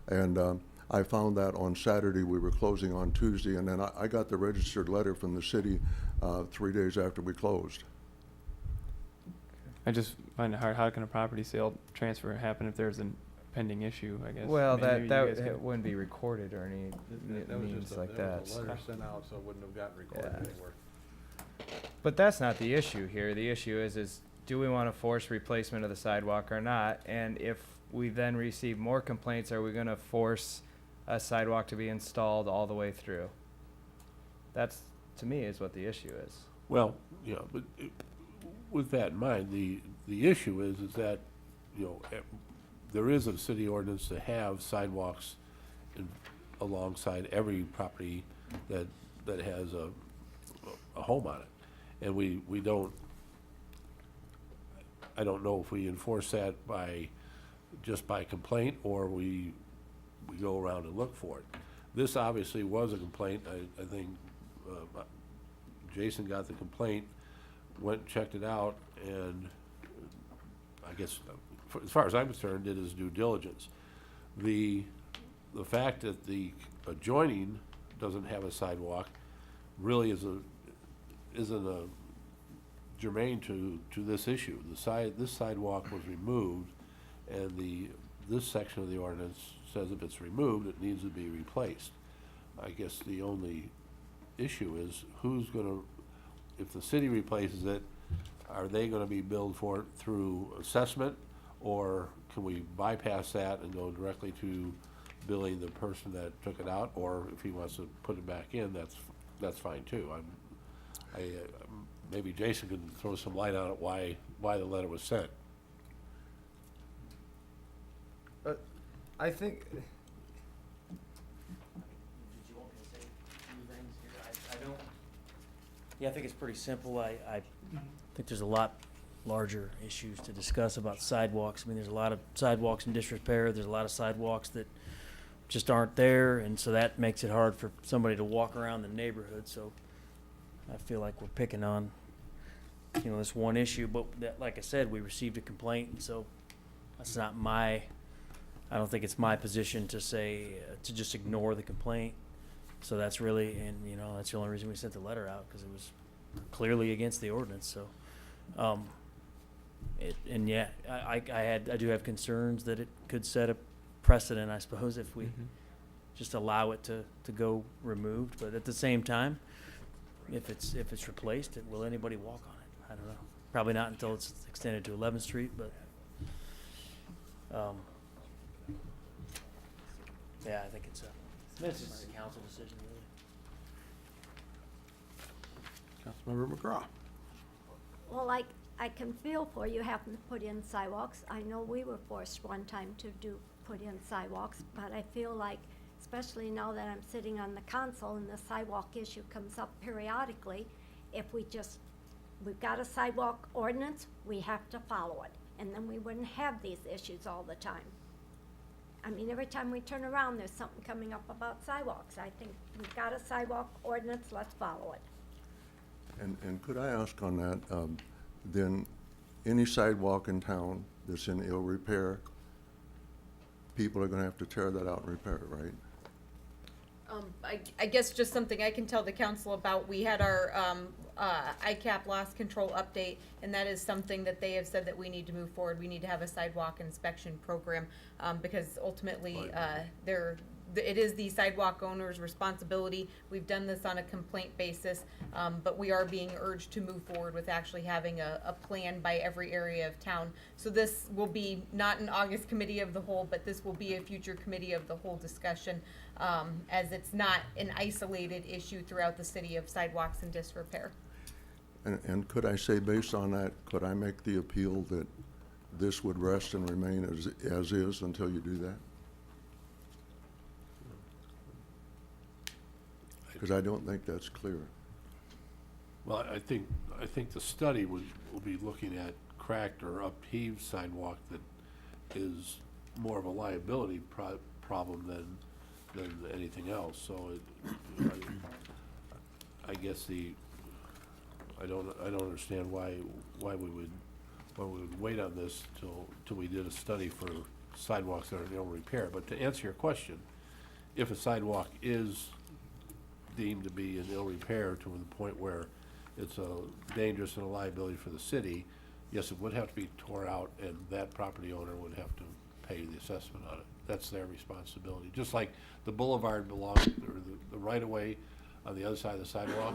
And I found that on Saturday. We were closing on Tuesday, and then I got the registered letter from the city 3 days after we closed. I just find it hard. How can a property sale transfer happen if there's a pending issue, I guess? Well, Maybe you guys that could- wouldn't be recorded or any That was means just like there that. was a letter sent out, so it wouldn't have gotten recorded Yeah. anywhere. But that's not the issue here. The issue is do we want to force replacement of the sidewalk or not? And if we then receive more complaints, are we going to force a sidewalk to be installed all the way through? That's, to me, is what the issue is. Well, yeah, but with that in mind, the issue is that, there is a city ordinance to have sidewalks alongside every property that has a home on it. And we don't, I don't know if we enforce that just by complaint or we go around and look for it. This obviously was a complaint. I think Jason got the complaint, went, checked it out, and I guess, as far as I'm concerned, did his due diligence. The fact that the adjoining doesn't have a sidewalk really isn't a germane to this issue. This sidewalk was removed, and this section of the ordinance says if it's removed, it needs to be replaced. I guess the only issue is if the city replaces it, are they gonna be billed for it through assessment, or can we bypass that and go directly to billing the person that took it out, or if he wants to put it back in, that's fine too. Maybe Jason can throw some light on it, why the letter was sent. I think, Did you want me to say a few things here? I don't. Yeah, I think it's pretty simple. I think there's a lot larger issues to discuss about sidewalks. I mean, there's a lot of sidewalks in disrepair. There's a lot of sidewalks that just aren't there, and so that makes it hard for somebody to walk around the neighborhood. So I feel like we're picking on, this one issue. But that, like I said, we received a complaint, and so that's not I don't think it's my position to say, to just ignore the complaint. So that's really, and that's the only reason we sent the letter out, because it was clearly against the ordinance. So, I do have concerns that it could set a precedent, I suppose, if we just allow it to go removed. But at the same time, if it's replaced, will anybody walk on it? I don't know. Probably not until it's extended to 11th Street, but, yeah, I think it's a council decision, really. Councilmember McGraw. Well, I can feel for you having to put in sidewalks. I know we were forced one time to put in sidewalks, but I feel like, especially now that I'm sitting on the council and the sidewalk issue comes up periodically, if we've got a sidewalk ordinance, we have to follow it. And then we wouldn't have these issues all the time. I mean, every time we turn around, there's something coming up about sidewalks. I think we've got a sidewalk ordinance, let's follow it. And could I ask on that, then any sidewalk in town that's in ill repair, people are gonna have to tear that out and repair it, right? I guess just something I can tell the council about, we had our ICAP loss control update, and that is something that they have said that we need to move forward. We need to have a sidewalk inspection program, because ultimately, it is the sidewalk owner's responsibility. We've done this on a complaint basis, but we are being urged to move forward with actually having a plan by every area of town. So this will be not an August committee of the whole, but this will be a future committee of the whole discussion, as it's not an isolated issue throughout the city of sidewalks in disrepair. And could I say, based on that, could I make the appeal that this would rest and remain as is until you do that? Because I don't think that's clear. Well, I think the study will be looking at cracked or upheaved sidewalk that is more of a liability problem than anything else. So I guess I don't understand why we would wait on this till we did a study for sidewalks that are in ill repair. But to answer your question, if a sidewalk is deemed to be in ill repair to the point where it's dangerous and a liability for the city, yes, it would have to be tore out, and that property owner would have to pay the assessment on it. That's their responsibility. Just like the boulevard belongs, or the right-of-way on the other side of the sidewalk,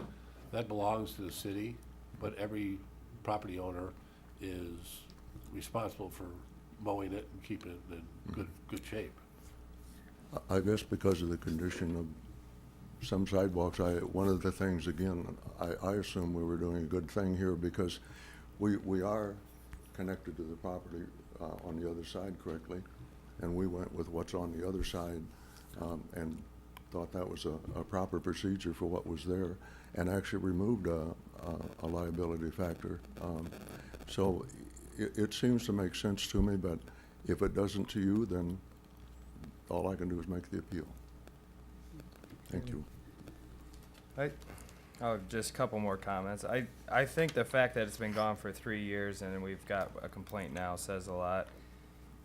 that belongs to the city, but every property owner is responsible for mowing it and keeping it in good shape. I guess because of the condition of some sidewalks, one of the things, again, I assume we were doing a good thing here because we are connected to the property on the other side correctly, and we went with what's on the other side and thought that was a proper procedure for what was there, and actually removed a liability factor. So it seems to make sense to me, but if it doesn't to you, then all I can do is make the appeal. Thank you. Just a couple more comments. I think the fact that it's been gone for 3 years and we've got a complaint now says a lot.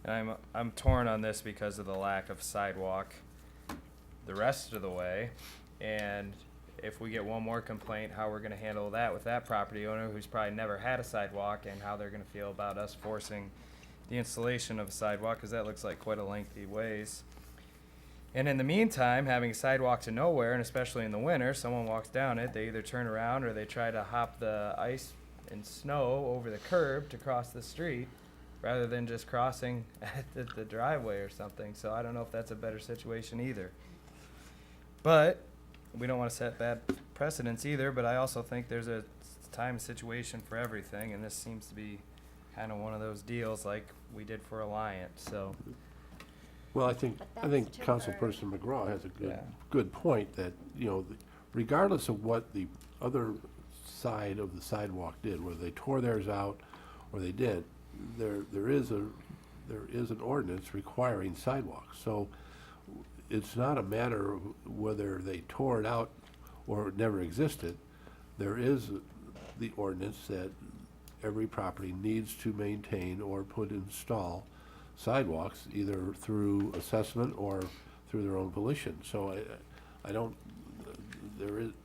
And I'm torn on this because of the lack of sidewalk the rest of the way. And if we get one more complaint, how we're gonna handle that with that property owner who's probably never had a sidewalk, and how they're gonna feel about us forcing the installation of a sidewalk, cause that looks like quite a lengthy ways. And in the meantime, having a sidewalk to nowhere, and especially in the winter, someone walks down it, they either turn around or they try to hop the ice and snow over the curb to cross the street. rather than just crossing at the driveway or something. So I don't know if that's a better situation either. But we don't want to set bad precedents either, but I also think there's a time situation for everything, and this seems to be kind of one of those deals like we did for Alliant, so. Well, I think, But I think that's temporary. Councilperson McGraw has a Yeah. good point that, you know, regardless of what the other side of the sidewalk did, whether they tore theirs out or they did, there is an ordinance requiring sidewalks. So it's not a matter of whether they tore it out or it never existed. There is the ordinance that every property needs to maintain or install sidewalks, either through assessment or through their own volition. So I don't,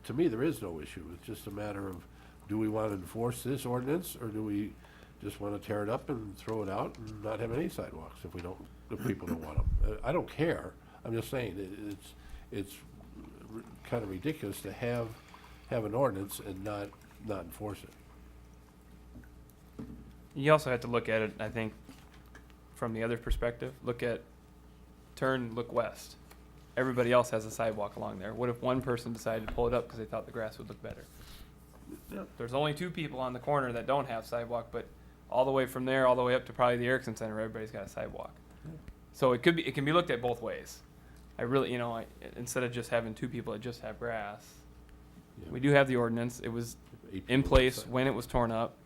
to me, there is no issue. It's just a matter of, do we want to enforce this ordinance, or do we just want to tear it up and throw it out and not have any sidewalks if people don't want them? I don't care. I'm just saying, it's kind of ridiculous to have an ordinance and not enforce it. You also have to look at it, I think, from the other perspective. Look west. Everybody else has a sidewalk along there. What if one person decided to pull it up because they thought the grass would look better? There's only 2 people on the corner that don't have sidewalk, but all the way from there, all the way up to probably the Erickson Center, everybody's got a sidewalk. So it can be looked at both ways. I really, instead of just having 2 people that just have grass, Yeah. we do have the ordinance. It was 8 in people on place the side. when it was torn up.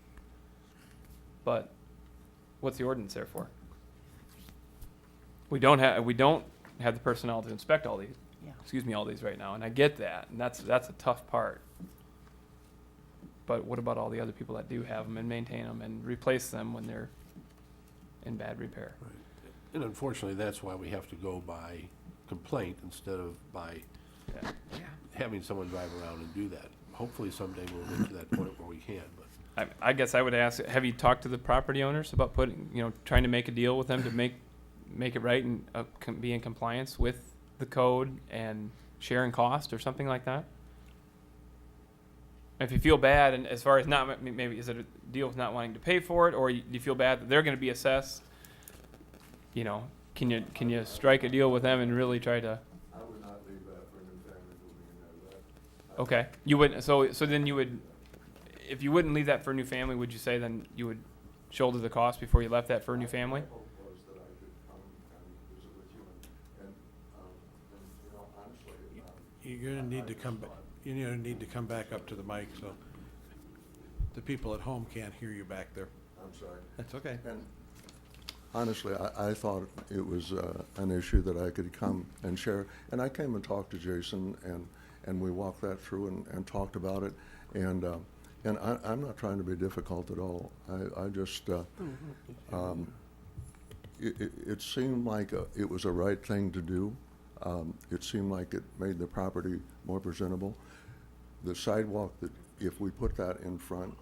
But what's the ordinance there for? We don't have the personnel to inspect all these. Yeah. All these right now, and I get that, and that's a tough part. But what about all the other people that do have them and maintain them and replace them when they're in bad repair? Right. And unfortunately, that's why we have to go by complaint instead of by Yeah. having someone drive around and do that. Hopefully someday we'll get to that point where we can, but. I guess I would ask, have you talked to the property owners about trying to make a deal with them to make it right and be in compliance with the code and sharing cost or something like that? If you feel bad, and as far as maybe is it a deal with not wanting to pay for it, or do you feel bad that they're going to be assessed? Can you strike a deal with them and really try to? I would not leave that for a new family moving in there. That Okay, you wouldn't. So then you would, if you wouldn't leave that for a new family, would you say then you would shoulder the cost before you left that for a new family? My hope was that I could come and visit with you and honestly. You're gonna need to come, back up to the mic, so the people at home can't hear you back there. I'm sorry. That's okay. And honestly, I thought it was an issue that I could come and share. And I came and talked to Jason, and we walked that through and talked about it. And I'm not trying to be difficult at all. I just, it seemed like it was a right thing to do. It seemed like it made the property more presentable. The sidewalk, that if we put that in front,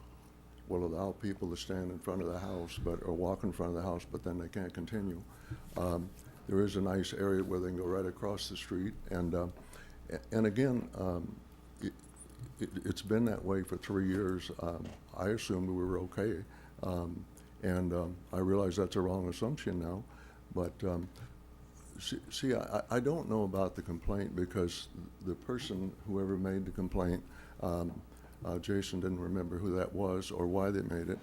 will allow people to stand in front of the house, or walk in front of the house, but then they can't continue. There is a nice area where they can go right across the street, and again, it's been that way for 3 years. I assumed we were okay, and I realize that's a wrong assumption now, but see, I don't know about the complaint, because the person, whoever made the complaint, Jason didn't remember who that was or why they made it.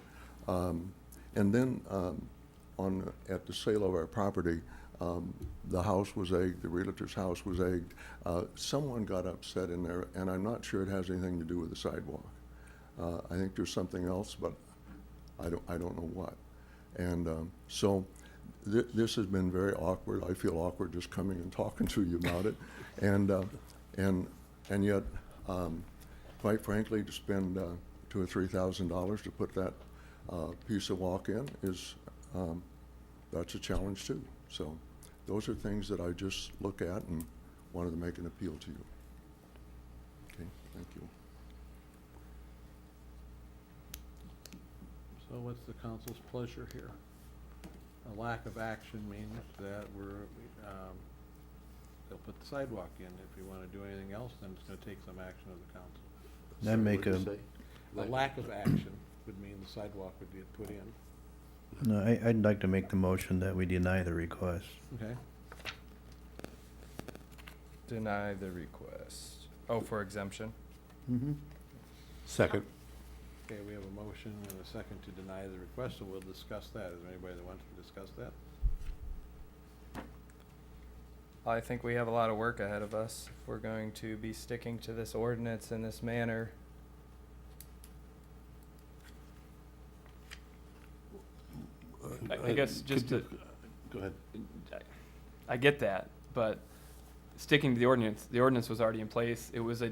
And then at the sale of our property, the house was egged, the realtor's house was egged. Someone got upset in there, and I'm not sure it has anything to do with the sidewalk. I think there's something else, but I don't know what. And so this has been very awkward. I feel awkward just coming and talking to you about it. And yet, quite frankly, to spend $2,000 or $3,000 to put that piece of walk in is, that's a challenge too. So those are things that I just look at and wanted to make an appeal to you. Okay, thank you. So what's the council's pleasure here? A lack of action means that they'll put the sidewalk in. If you want to do anything else, then it's going to take some action of the council. Then make What'd a, you say? The lack of action would mean the sidewalk would get put in. No, I'd like to make the motion that we deny the request. Okay. Deny the request. Oh, for exemption? Mm-hmm. Second. Okay, we have a motion and a second to deny the request, so we'll discuss that. Is there anybody that wants to discuss that? I think we have a lot of work ahead of us if we're going to be sticking to this ordinance in this manner. I guess just Could to, you- Go ahead. I get that, but sticking to the ordinance was already in place. It was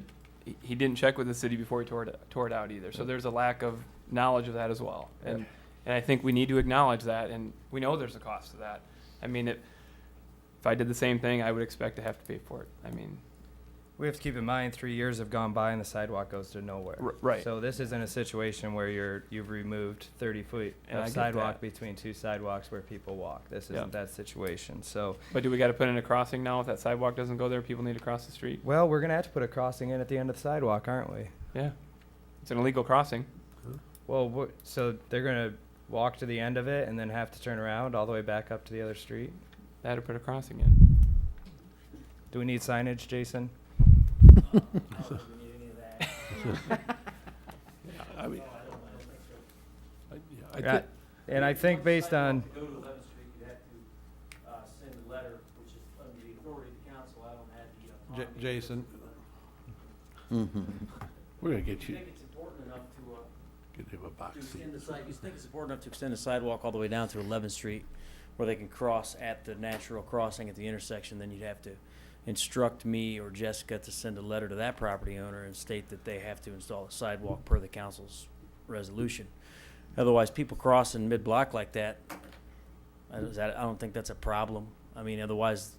he didn't check with the city before he tore it out either. So there's a lack of knowledge of that as well. And I think we need to acknowledge that, and we know there's a cost to that. I mean, if I did the same thing, I would expect to have to pay for it. I mean, We have to keep in mind 3 years have gone by and the sidewalk goes to nowhere. Right. So this isn't a situation where you've removed 30 feet And I of get sidewalk that. between two sidewalks where people walk. This Yeah. isn't that situation. So, but do we got to put in a crossing now? If that sidewalk doesn't go there, people need to cross the street. well, we're gonna have to put a crossing in at the end of the sidewalk, aren't we? Yeah, it's an illegal crossing. Well, so they're gonna walk to the end of it and then have to turn around all the way back up to the other street? They had to put a crossing in. Do we need signage, Jason? I mean, I Yeah, and I think based on, To go to 11th Street, you have to send a letter, which is under the authority of the council. I don't have the autonomy. Jason, we're gonna get You you, think it's important enough to get him a box seat. extend the side, you think it's important enough to extend the sidewalk all the way down to 11th Street, where they can cross at the natural crossing at the intersection, then you'd have to instruct me or Jessica to send a letter to that property owner and state that they have to install a sidewalk per the council's resolution. Otherwise, people crossing mid-block like that, I don't think that's a problem. I mean, otherwise,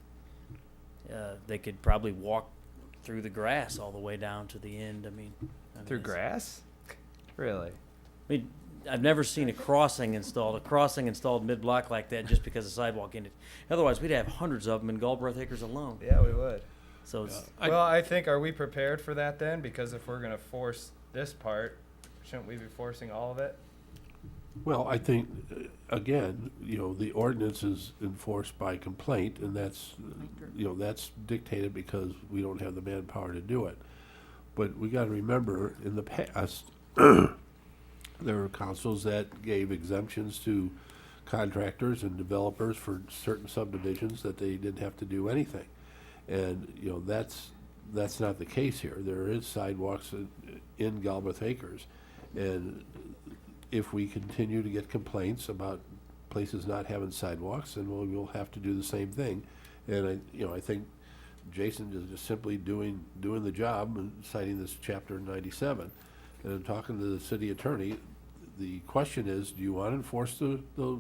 they could probably walk through the grass all the way down to the end. I mean, through it's- grass? Really? I mean, I've never seen a crossing installed mid-block like that just because the sidewalk ended. Otherwise, we'd have hundreds of them in Galbraith Acres alone. Yeah, we would. So it's, Well, I think, are we prepared for that then? Because if we're gonna force this part, shouldn't we be forcing all of it? Well, I think, again, the ordinance is enforced by complaint, and that's, that's dictated because we don't have the manpower to do it. But we gotta remember, in the past, there were councils that gave exemptions to contractors and developers for certain subdivisions that they didn't have to do anything. And, that's not the case here. There is sidewalks in Galbraith Acres. And if we continue to get complaints about places not having sidewalks, then we'll have to do the same thing. And I think Jason is just simply doing the job and citing this chapter 97. And in talking to the city attorney, the question is, do you want to enforce the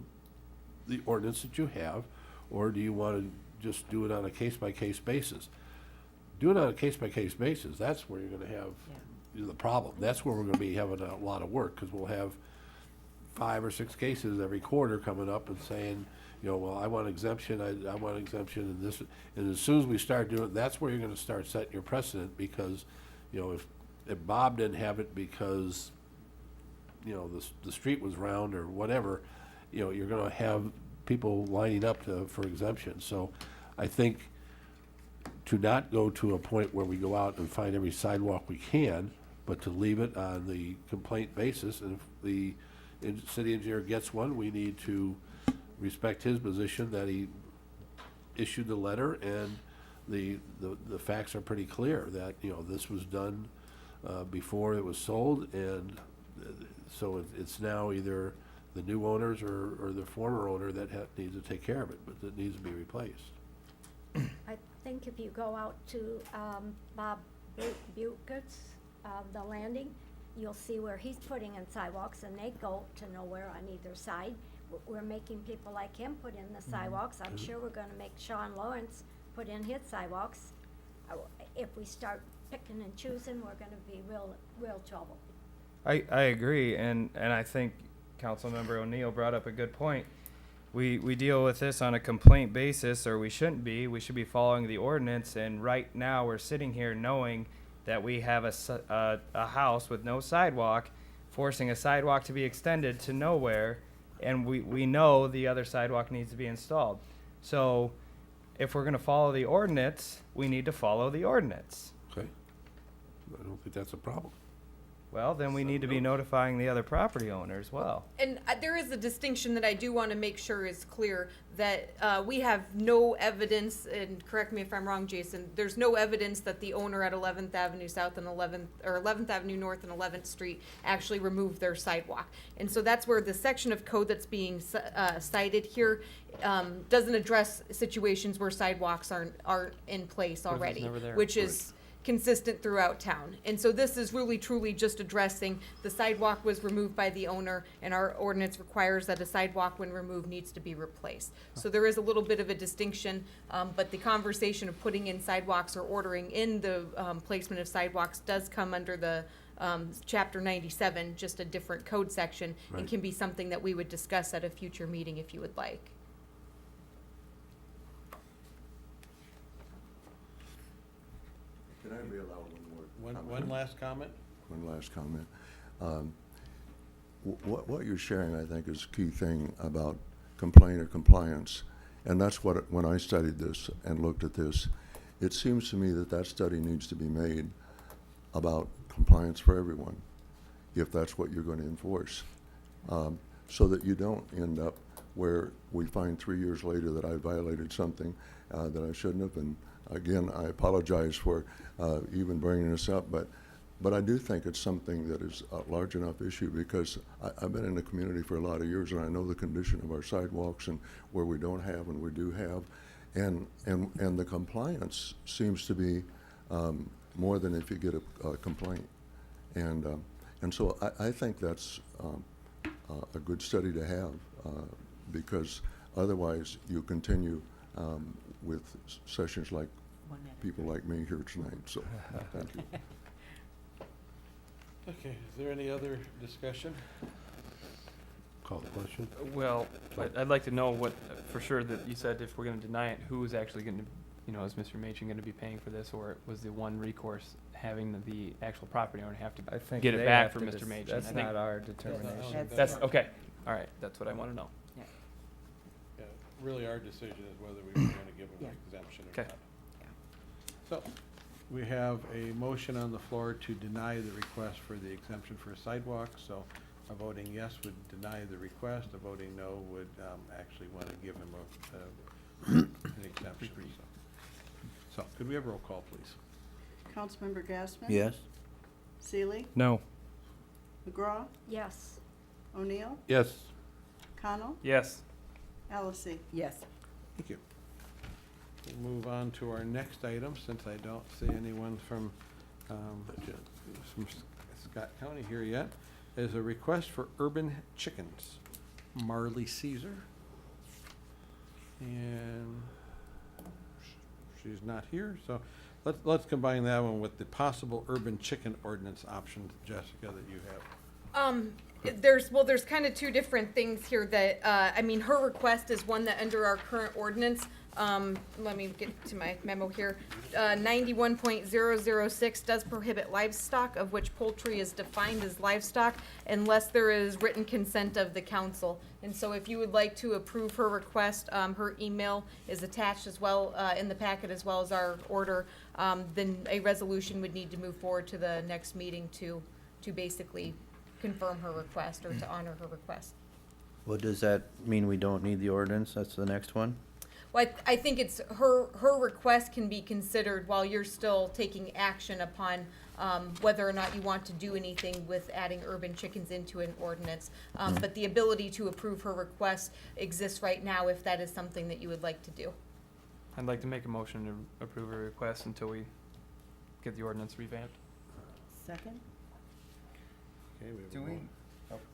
ordinance that you have, or do you want to just do it on a case-by-case basis? Do it on a case-by-case basis, that's where you're gonna have the problem. That's where we're gonna be having a lot of work, because we'll have 5 or 6 cases every quarter coming up and saying, well, I want exemption, I want exemption, and this, and as soon as we start doing it, that's where you're gonna start setting your precedent, because, if Bob didn't have it because, the street was round or whatever, you're gonna have people lining up for exemption. So I think to not go to a point where we go out and find every sidewalk we can, but to leave it on the complaint basis, and if the city engineer gets one, we need to respect his position that he issued the letter, and the facts are pretty clear that, this was done before it was sold, and so it's now either the new owners or the former owner that needs to take care of it, but it needs to be replaced. I think if you go out to Bob Buchert's, the landing, you'll see where he's putting in sidewalks, and they go to nowhere on either side. We're making people like him put in the sidewalks. I'm sure we're gonna make Sean Lawrence put in his sidewalks. If we start picking and choosing, we're gonna be real trouble. I agree, and I think Councilmember O'Neill brought up a good point. We deal with this on a complaint basis, or we shouldn't be. We should be following the ordinance, and right now we're sitting here knowing that we have a house with no sidewalk, forcing a sidewalk to be extended to nowhere, and we know the other sidewalk needs to be installed. So if we're gonna follow the ordinance, we need to follow the ordinance. Okay. I don't think that's a problem. Well, then we need to be notifying the other property owner as well. And there is a distinction that I do want to make sure is clear, that we have no evidence, and correct me if I'm wrong, Jason, there's no evidence that the owner at 11th Avenue South and 11th Avenue North and 11th Street actually removed their sidewalk. And so that's where the section of code that's being cited here doesn't address situations where sidewalks aren't in place What if it's already, never there? which is consistent throughout town. And so this is really truly just addressing the sidewalk was removed by the owner, and our ordinance requires that a sidewalk when removed needs to be replaced. So there is a little bit of a distinction, but the conversation of putting in sidewalks or ordering in the placement of sidewalks does come under the chapter 97, just a different code section, and Right. can be something that we would discuss at a future meeting if you would like. Can I be allowed one more? One last comment? One last comment. What you're sharing, I think, is a key thing about complaint or compliance. And that's what, when I studied this and looked at this, it seems to me that that study needs to be made about compliance for everyone, if that's what you're going to enforce. So that you don't end up where we find 3 years later that I violated something that I shouldn't have. And again, I apologize for even bringing this up, but I do think it's something that is a large enough issue, because I've been in the community for a lot of years, and I know the condition of our sidewalks and where we don't have and we do have. And the compliance seems to be more than if you get a complaint. And so I think that's a good study to have, because otherwise you continue with sessions like people like me here tonight, so thank you. Okay, is there any other discussion? Call the question. Well, I'd like to know what, for sure, that you said if we're gonna deny it, who is actually gonna, is Mr. Machin gonna be paying for this, or was the one recourse having the actual property owner have to I think get it they back have from to Mr. Machin? That's I think not our determination. That's, okay, all right, that's what I wanna know. Yeah, really our decision is whether we were gonna give them an exemption or Okay. not. So, we have a motion on the floor to deny the request for the exemption for sidewalks. So a voting yes would deny the request, a voting no would actually want to give him an exemption. So could we have roll call, please? Councilmember Gassman? Yes? Seeley? No. McGraw? Yes. O'Neill? Yes. Connell? Yes. Allison? Yes. Thank you. We'll move on to our next item, since I don't see anyone from Scott County here yet, is a request for urban chickens. Marley Caesar. And she's not here, so let's combine that one with the possible urban chicken ordinance option, Jessica, that you have. There's kind of two different things here that, her request is one that under our current ordinance, let me get to my memo here. 91.006 does prohibit livestock, of which poultry is defined as livestock, unless there is written consent of the council. And so if you would like to approve her request, her email is attached as well, in the packet, as well as our order, then a resolution would need to move forward to the next meeting to basically confirm her request or to honor her request. Well, does that mean we don't need the ordinance? That's the next one? Well, I think it's, her request can be considered while you're still taking action upon whether or not you want to do anything with adding urban chickens into an ordinance. But the ability to approve her request exists right now if that is something that you would like to do. I'd like to make a motion to approve a request until we get the ordinance revamped. Second? Okay, we have Do a we? mo-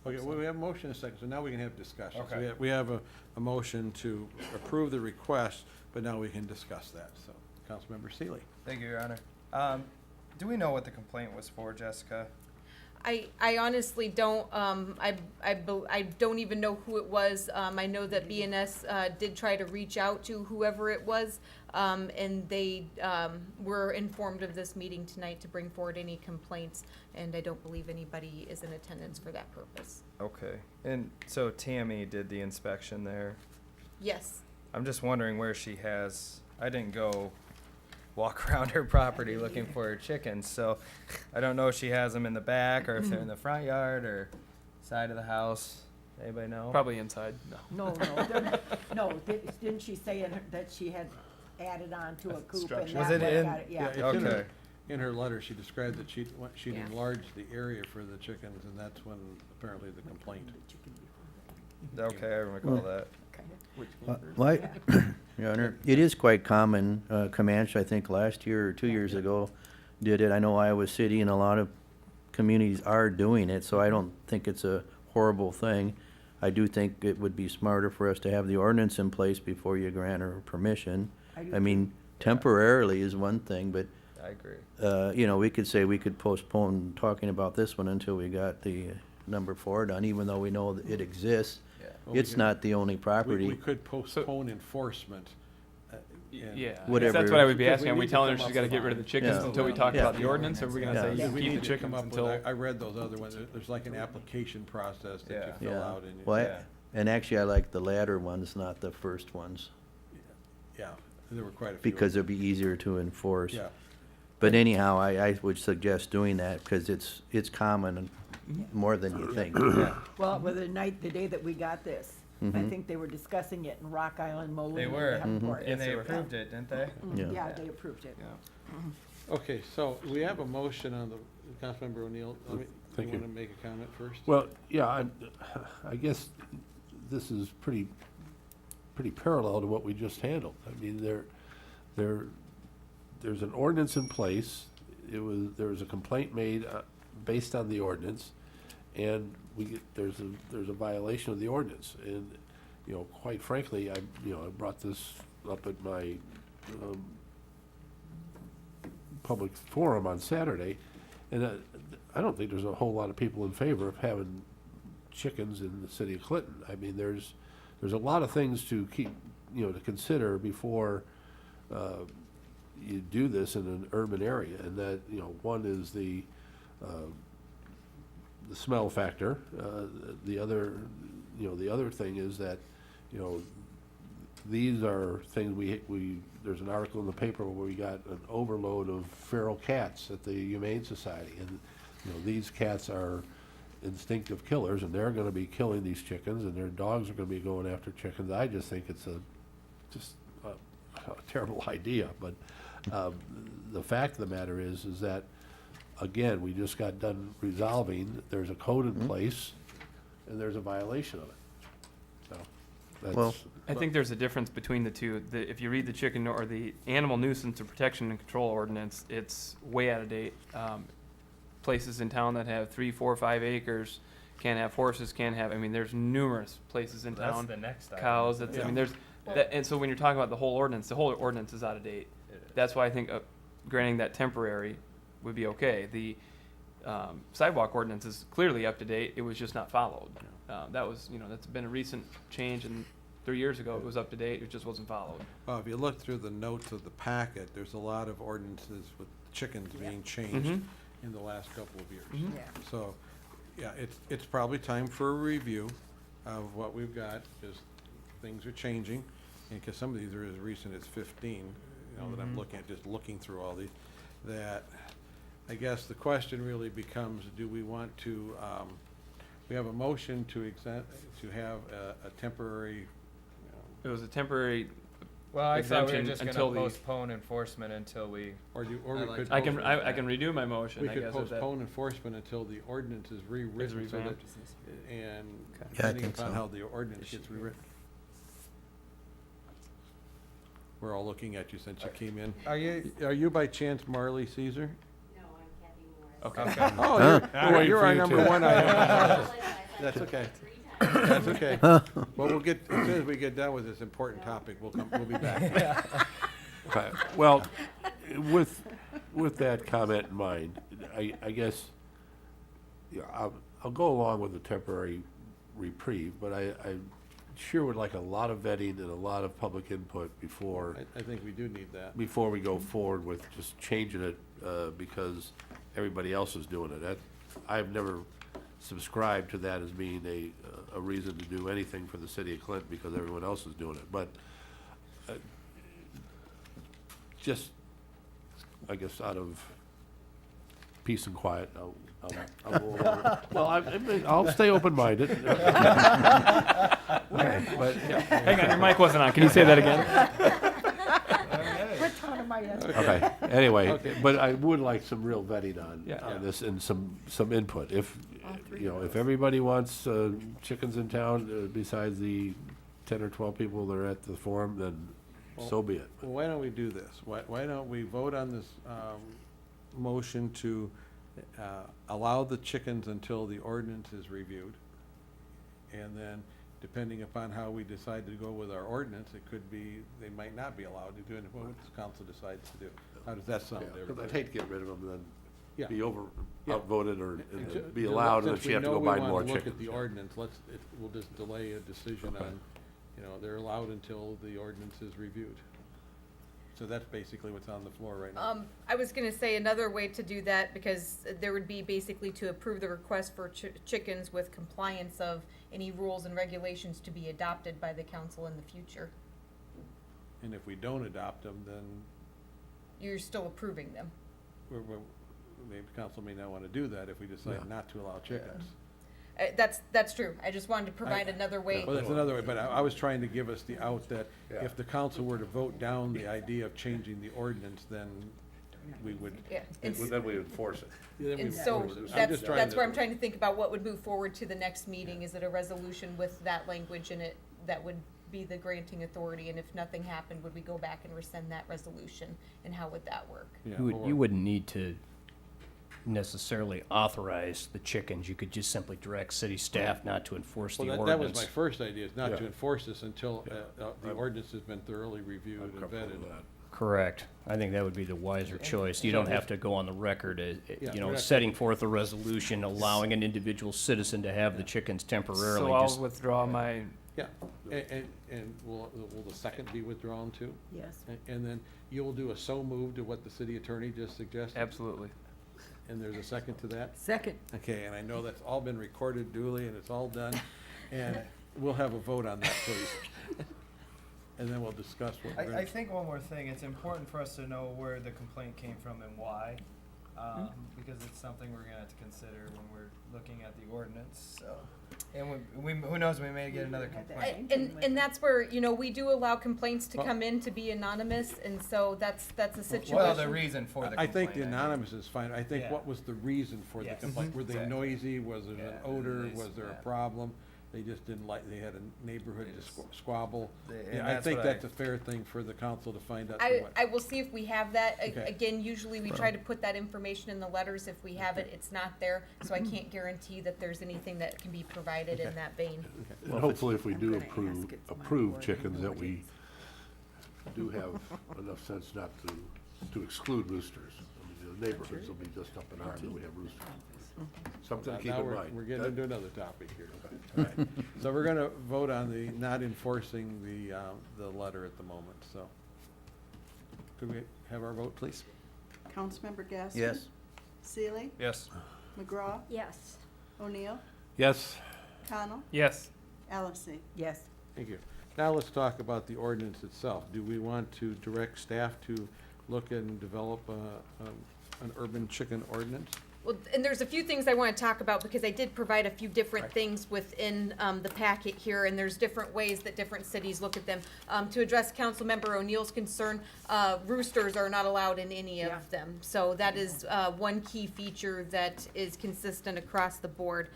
Okay, well, we have a motion and a second, so now we can have discussion. So Okay. we have a motion to approve the request, but now we can discuss that. So, Councilmember Seeley. Thank you, Your Honor. Do we know what the complaint was for, Jessica? I honestly don't, I don't even know who it was. I know that BNS, did try to reach out to whoever it was, and they, were informed of this meeting tonight to bring forward any complaints, and I don't believe anybody is in attendance for that purpose. Okay, and so Tammy did the inspection there. Yes. I'm just wondering where she has, I didn't go walk around her property looking for her chickens, so I don't know if she has them in the back or if they're in the front yard or side of the house. Anybody know? Probably inside, no. Didn't she say that she had added on to a coop and Structure. Was that it what in- got it? Yeah. it's in her- Okay. In her letter, she described that she'd Yeah. enlarged the area for the chickens, and that's when apparently the complaint. Okay, I recall that. Why, Your Honor, it is quite common, Comanche, I think last year or 2 years ago, did it. I know Iowa City and a lot of communities are doing it, so I don't think it's a horrible thing. I do think it would be smarter for us to have the ordinance in place before you grant her permission. I mean, temporarily is one thing, but, I agree. you know, we could say we could postpone talking about this one until we got the number 4 done, even though we know that it exists. Well, we It's could- not the only property. We could postpone enforcement. and- Yeah, I guess Whatever. that's what I would be Because asking. we Are we need to telling her come she's up gotta with get rid of the chickens Yeah. until we talk Yeah. about the ordinance, or are we gonna Yeah. say you We can need keep the to chickens come up with, until? I read those other ones, there's like an application process that Yeah. you fill Yeah. out and. Well, Yeah. and actually, I like the latter ones, not the first ones, Yeah, there were quite a few. because it'd be easier to enforce. Yeah, But anyhow, I would suggest doing that, because it's common and more than you think. Yeah, Well, the day that we got this, I Mhm. think they were discussing it in Rock Island, Moline. they and were, Davenport. and they approved it, didn't they? Yeah. Yeah, they approved it. okay, so we have a motion on the, Councilmember O'Neill, Thank you you. want to make a comment first? Well, yeah, I guess this is pretty parallel to what we just handled. I mean, there's an ordinance in place. There was a complaint made based on the ordinance, and there's a violation of the ordinance. And, you know, quite frankly, I brought this up at my public forum on Saturday, and I don't think there's a whole lot of people in favor of having chickens in the city of Clinton. I mean, there's a lot of things to keep, to consider before you do this in an urban area, and that, one is the smell factor. The other thing is that, these are things there's an article in the paper where we got an overload of feral cats at the Humane Society, and, these cats are instinctive killers, and they're gonna be killing these chickens, and their dogs are gonna be going after chickens. I just think it's a terrible idea, but, the fact of the matter is that, again, we just got done resolving, there's a code in place, and there's a violation of it. So, Well- that's, I think there's a difference between the two. If you read the chicken or the animal nuisance and protection and control ordinance, it's way out of date. Places in town that have 3, 4, 5 acres can't have horses, there's numerous places in That's town. the next item. Cows, Yeah. there's, and so when you're talking about the whole ordinance is out of date. That's why I think granting that temporary would be okay. The sidewalk ordinance is clearly up to date, it was just not followed. That's been a recent change, and 3 years ago it was up to date, it just wasn't followed. Well, if you look through the notes of the packet, there's a lot of ordinances with chickens being changed Mhm. in the last couple of years. Mhm. Yeah. So, yeah, it's probably time for a review of what we've got, because things are changing, and because some of these are as recent as 15, that I'm looking at, just looking through all these, that, I guess the question really becomes, do we want to, we have a motion to have a temporary, It was a temporary, Well, I thought we were exemption just until gonna the- postpone enforcement until we, or we like could. I can postpone- redo my motion, We I could guess, if that postpone enforcement until the ordinance is is rewritten, so that, revamped. and Yeah, I depending think upon so. how the ordinance gets rewritten. We're all looking at you since you came in. Are you by chance Marley Caesar? Okay. okay. Oh, We're waiting you're for our you number too. one item. That's okay. That's okay. Well, as soon as we get done with this important topic, we'll be back. okay. Well, with that comment in mind, I guess, yeah, I'll go along with the temporary reprieve, but I sure would like a lot of vetting and a lot of public input before, I think we do need that. before we go forward with just changing it, because everybody else is doing it. I've never subscribed to that as being a reason to do anything for the city of Clinton because everyone else is doing it, but just, I guess, out of peace and quiet, I'll go along. Well, I'll stay open-minded. But, Hang on, your mic wasn't on. Can you say that again? What tone am I in? okay, anyway, Okay. but I would like some real vetting Yeah. on this and some input. If, if everybody wants chickens in town besides the 10 or 12 people that are at the forum, then so be it. Well, why don't we do this? Why don't we vote on this motion to allow the chickens until the ordinance is reviewed? And then, depending upon how we decide to go with our ordinance, it could be, they might not be allowed to do it, what the council decides to do. How does that sound to Because everybody? I'd hate to get rid of them and Yeah. then be Yeah. outvoted or Until- be allowed, and then since she we have to know go we buy wanna more look chickens. at the ordinance, we'll just delay a decision on, they're allowed until the ordinance is reviewed. So that's basically what's on the floor right now. I was gonna say another way to do that, because there would be basically to approve the request for chickens with compliance of any rules and regulations to be adopted by the council in the future. And if we don't adopt them, then You're still approving them. maybe council may not wanna do that if we decide Yeah. not to allow chickens. That's true. I just wanted to provide another way. Well, that's another way, but I was trying to give us the out that Yeah. if the council were to vote down the idea of changing the ordinance, then we would. Yeah, and Then we enforce it. then we And would so force it. I'm that's, just trying that's to- where I'm trying to think about what would move forward to the next meeting. Is it a resolution with that language in it that would be the granting authority? And if nothing happened, would we go back and rescind that resolution? And how would that work? Yeah, You wouldn't need to necessarily authorize the chickens. You could just simply direct city staff not to enforce the Well, ordinance. that was my first idea, is not to Yeah. enforce this until Yeah. the ordinance has been thoroughly reviewed I'm and comfortable vetted. with that. Correct. I think that would be the wiser choice. You don't have to go on the record, Yeah, we're not- setting forth a resolution allowing an individual citizen to have the chickens temporarily. So I'll Just- withdraw my, Yeah, and will the second be withdrawn too? Yes. And then you will do a so move to what the city attorney just suggested? absolutely. And there's a second to that? Second. Okay, and I know that's all been recorded duly and it's all done, and we'll have a vote on that, please. And then we'll discuss what we're I gonna. think one more thing, it's important for us to know where the complaint came from and why, because it's something we're gonna have to consider when we're looking at the ordinance, so. And who knows, we may get another complaint. And that's where, we do allow complaints to come in to be anonymous, and so that's a situation. Well, the reason for the I complaint. think the anonymous is fine. I think Yeah. what was the reason for the Yes. complaint? Were they Exactly. noisy? Was there an Yeah. odor? They- Was there a yeah. problem? They just didn't like, they had a neighborhood They just- squabble? and Yeah, I that's think what that's a fair thing for the council to find out. I will see if we have that. Okay. Again, usually we try to put that information in the letters. If we have it, it's not there, so I can't guarantee that there's anything that can be provided in Okay. that vein. And hopefully if we do I'm gonna ask, it's my approve word, chickens, that we ordinance. do have enough sense not to exclude roosters. I mean, the neighborhoods will be just up in arms that we have roosters. Something to keep Now in we're- mind. We're getting into another topic here. All right. So we're gonna vote on the not enforcing the letter at the moment, so. Could we have our vote, please? Councilmember Gaston? Yes. Seeley? Yes. McGraw? Yes. O'Neill? Yes, Connell? Yes. Allison? Yes. Thank you. Now let's talk about the ordinance itself. Do we want to direct staff to look and develop an urban chicken ordinance? Well, and there's a few things I want to talk about, because I did provide a few different things within the packet here, and there's different ways that different cities look at them. To address Councilmember O'Neill's concern, roosters are not allowed in any Yeah. of them. So that is one key feature that is consistent across the board.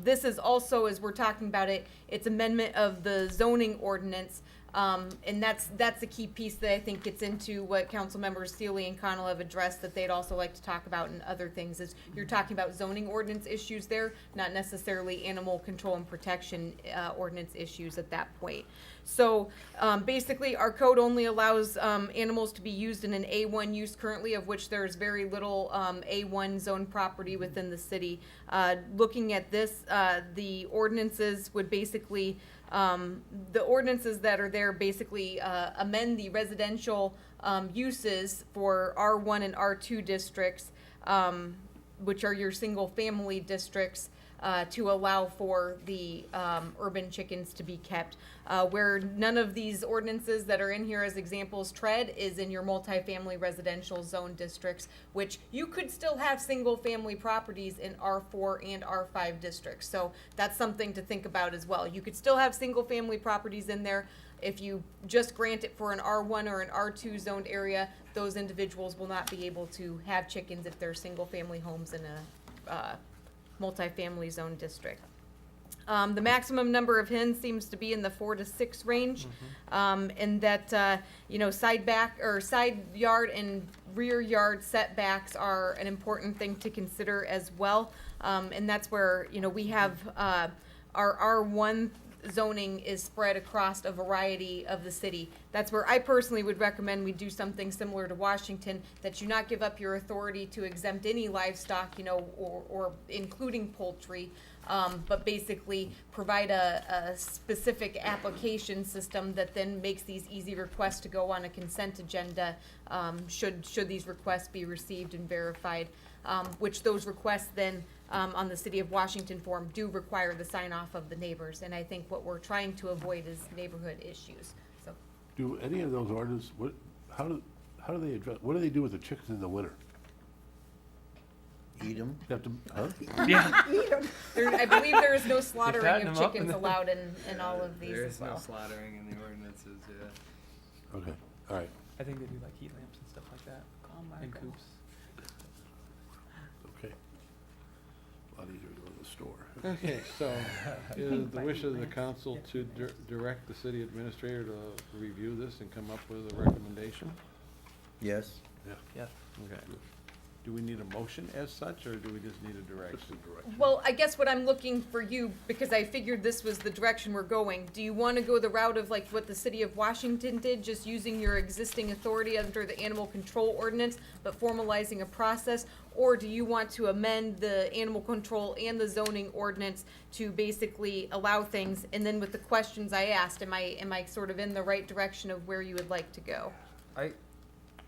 This is also, as we're talking about it, it's amendment of the zoning ordinance. And that's a key piece that I think gets into what council members Sealy and Connell have addressed that they'd also like to talk about and other things is you're talking about zoning ordinance issues there, not necessarily animal control and protection ordinance issues at that point. So basically, our code only allows animals to be used in an A1 use currently, of which there's very little A1 zone property within the city. Looking at this, the ordinances would basically, the ordinances that are there basically amend the residential uses for R1 and R2 districts, which are your single-family districts, to allow for the urban chickens to be kept. Where none of these ordinances that are in here as examples tread is in your multifamily residential zone districts, which you could still have single-family properties in R4 and R5 districts. So that's something to think about as well. You could still have single-family properties in there. If you just grant it for an R1 or an R2 zoned area, those individuals will not be able to have chickens if they're single-family homes in a multifamily zone district. The maximum number of hens seems to be in the 4 to 6 range, and that side yard and rear yard setbacks are an important thing to consider as well. And that's where we have our R1 zoning is spread across a variety of the city. That's where I personally would recommend we do something similar to Washington, that you not give up your authority to exempt any livestock, or including poultry, but basically provide a specific application system that then makes these easy requests to go on a consent agenda, should these requests be received and verified, which those requests then on the City of Washington form do require the sign off of the neighbors, and I think what we're trying to avoid is neighborhood issues. So Do any of those ordinances, how do they address, what do they do with the chickens in the winter? Eat them? You have to, huh? I believe there is no slaughtering fatten of them up chickens and- allowed in all of these There as is no well. slaughtering in the ordinances, yeah. Okay, all right, I think they do like heat lamps and stuff like that, and coops. okay. A lot easier to go to the store. Okay, so is the wish of the council to direct the city administrator to review this and come up with a recommendation? Yes. Yeah. Okay. Do we need a motion as such, or do we just need a direction? Well, I guess what I'm looking for you, because I figured this was the direction we're going, do you want to go the route of like what the City of Washington did, just using your existing authority under the animal control ordinance, but formalizing a process? Or do you want to amend the animal control and the zoning ordinance to basically allow things? And then with the questions I asked, am I sort of in the right direction of where you would like to go?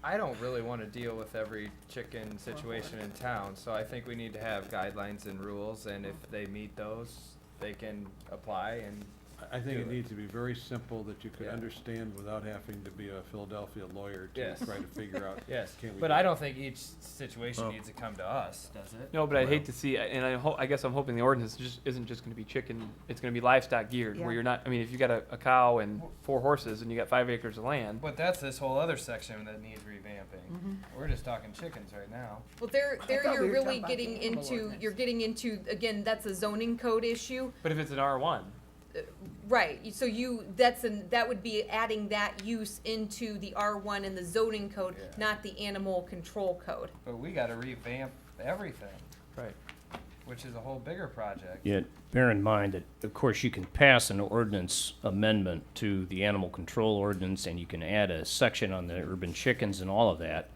I don't really want to deal with every chicken situation in town, so I think we need to have guidelines and rules, and if they meet those, they can apply and I think do it it. needs to be very simple that you could Yeah. understand without having to be a Philadelphia lawyer to Yes. try to figure out. Yes, can we but do I it? don't think each situation Oh. needs to come to us, does it? No, but I'd hate to see, and I guess I'm hoping the ordinance isn't just gonna be chicken, it's gonna be livestock geared, Yeah. where you're not, I mean, if you got a cow and 4 horses and you got 5 acres of land, But that's this whole other section that needs revamping. We're just talking chickens right now. Well, there thought you're we were really talking about getting the animal into, ordinance. you're getting into, again, that's a zoning code issue. but if it's an R1, Right, so that would be adding that use into the R1 and the zoning code, Yeah. not the animal control code. But we gotta revamp everything, right, which is a whole bigger project. Yet, bear in mind that, of course, you can pass an ordinance amendment to the animal control ordinance, and you can add a section on the urban chickens and all of that,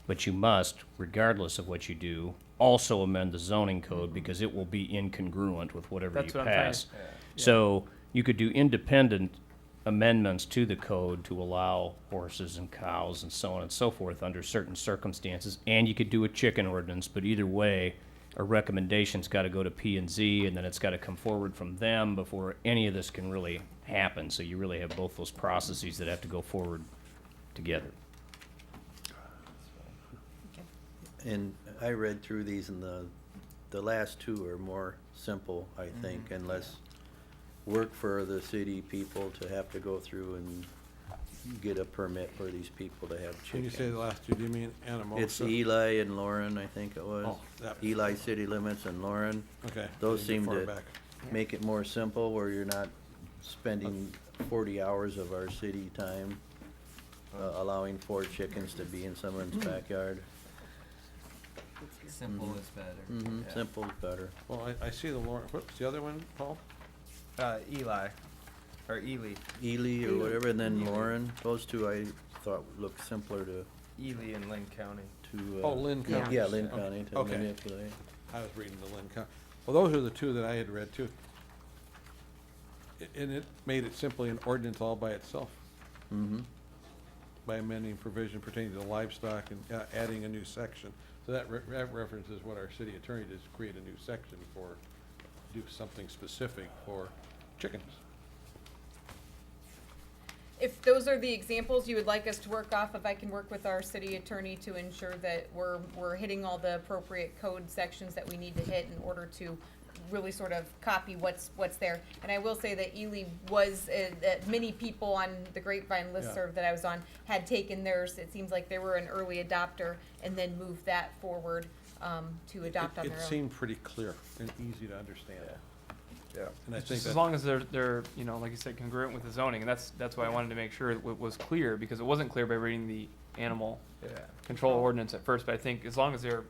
but you must, regardless of what you do, also amend the zoning code, because it will be incongruent with whatever you That's what I'm trying pass. to- So, you could do independent amendments to the code to allow horses and cows and so on and so forth under certain circumstances, and you could do a chicken ordinance, but either way, a recommendation's gotta go to P and Z, and then it's gotta come forward from them before any of this can really happen, so you really have both those processes that have to go forward together. And I read through these, and the last two are more simple, I think, and less work for the city people to have to go through and get a permit for these people to have chickens. When you say the last two, do you mean Anamosa? It's Eli and Lauren, I think it was. Oh, that- Eli City Limits and Lauren. Okay. Those didn't seem get to far back. make it more simple, where you're not spending 40 hours of our city time allowing 4 chickens to be in someone's backyard. Simple is better. Yeah. Simple is better. Well, I see the Lauren, whoops, the other one, Paul? Eli, or Ely. Ely or whatever, and then Lauren, those two I thought looked simpler to, Ely in Lynn County. Oh, Lynn County. Yeah, Lynn County to Okay. manipulate. I was reading the Lynn County. Well, those are the two that I had read too. And it made it simply an ordinance all by itself, Mm-hmm. by amending provision pertaining to livestock and adding a new section. So that references what our city attorney does, create a new section for, do something specific for chickens. If those are the examples you would like us to work off of, I can work with our city attorney to ensure that we're hitting all the appropriate code sections that we need to hit in order to really sort of copy what's there. And I will say that Ely was, many people on the Grapevine listserv that I was on had taken theirs. It seems like they were an early adopter and then moved that forward to adopt on their It own. seemed pretty clear and easy to understand. Yeah. And I Just think as that, long as they're, you know, like you said, congruent with the zoning, and that's why I wanted to make sure it was clear, because it wasn't clear by reading the animal control ordinance at first, but I think as long as they're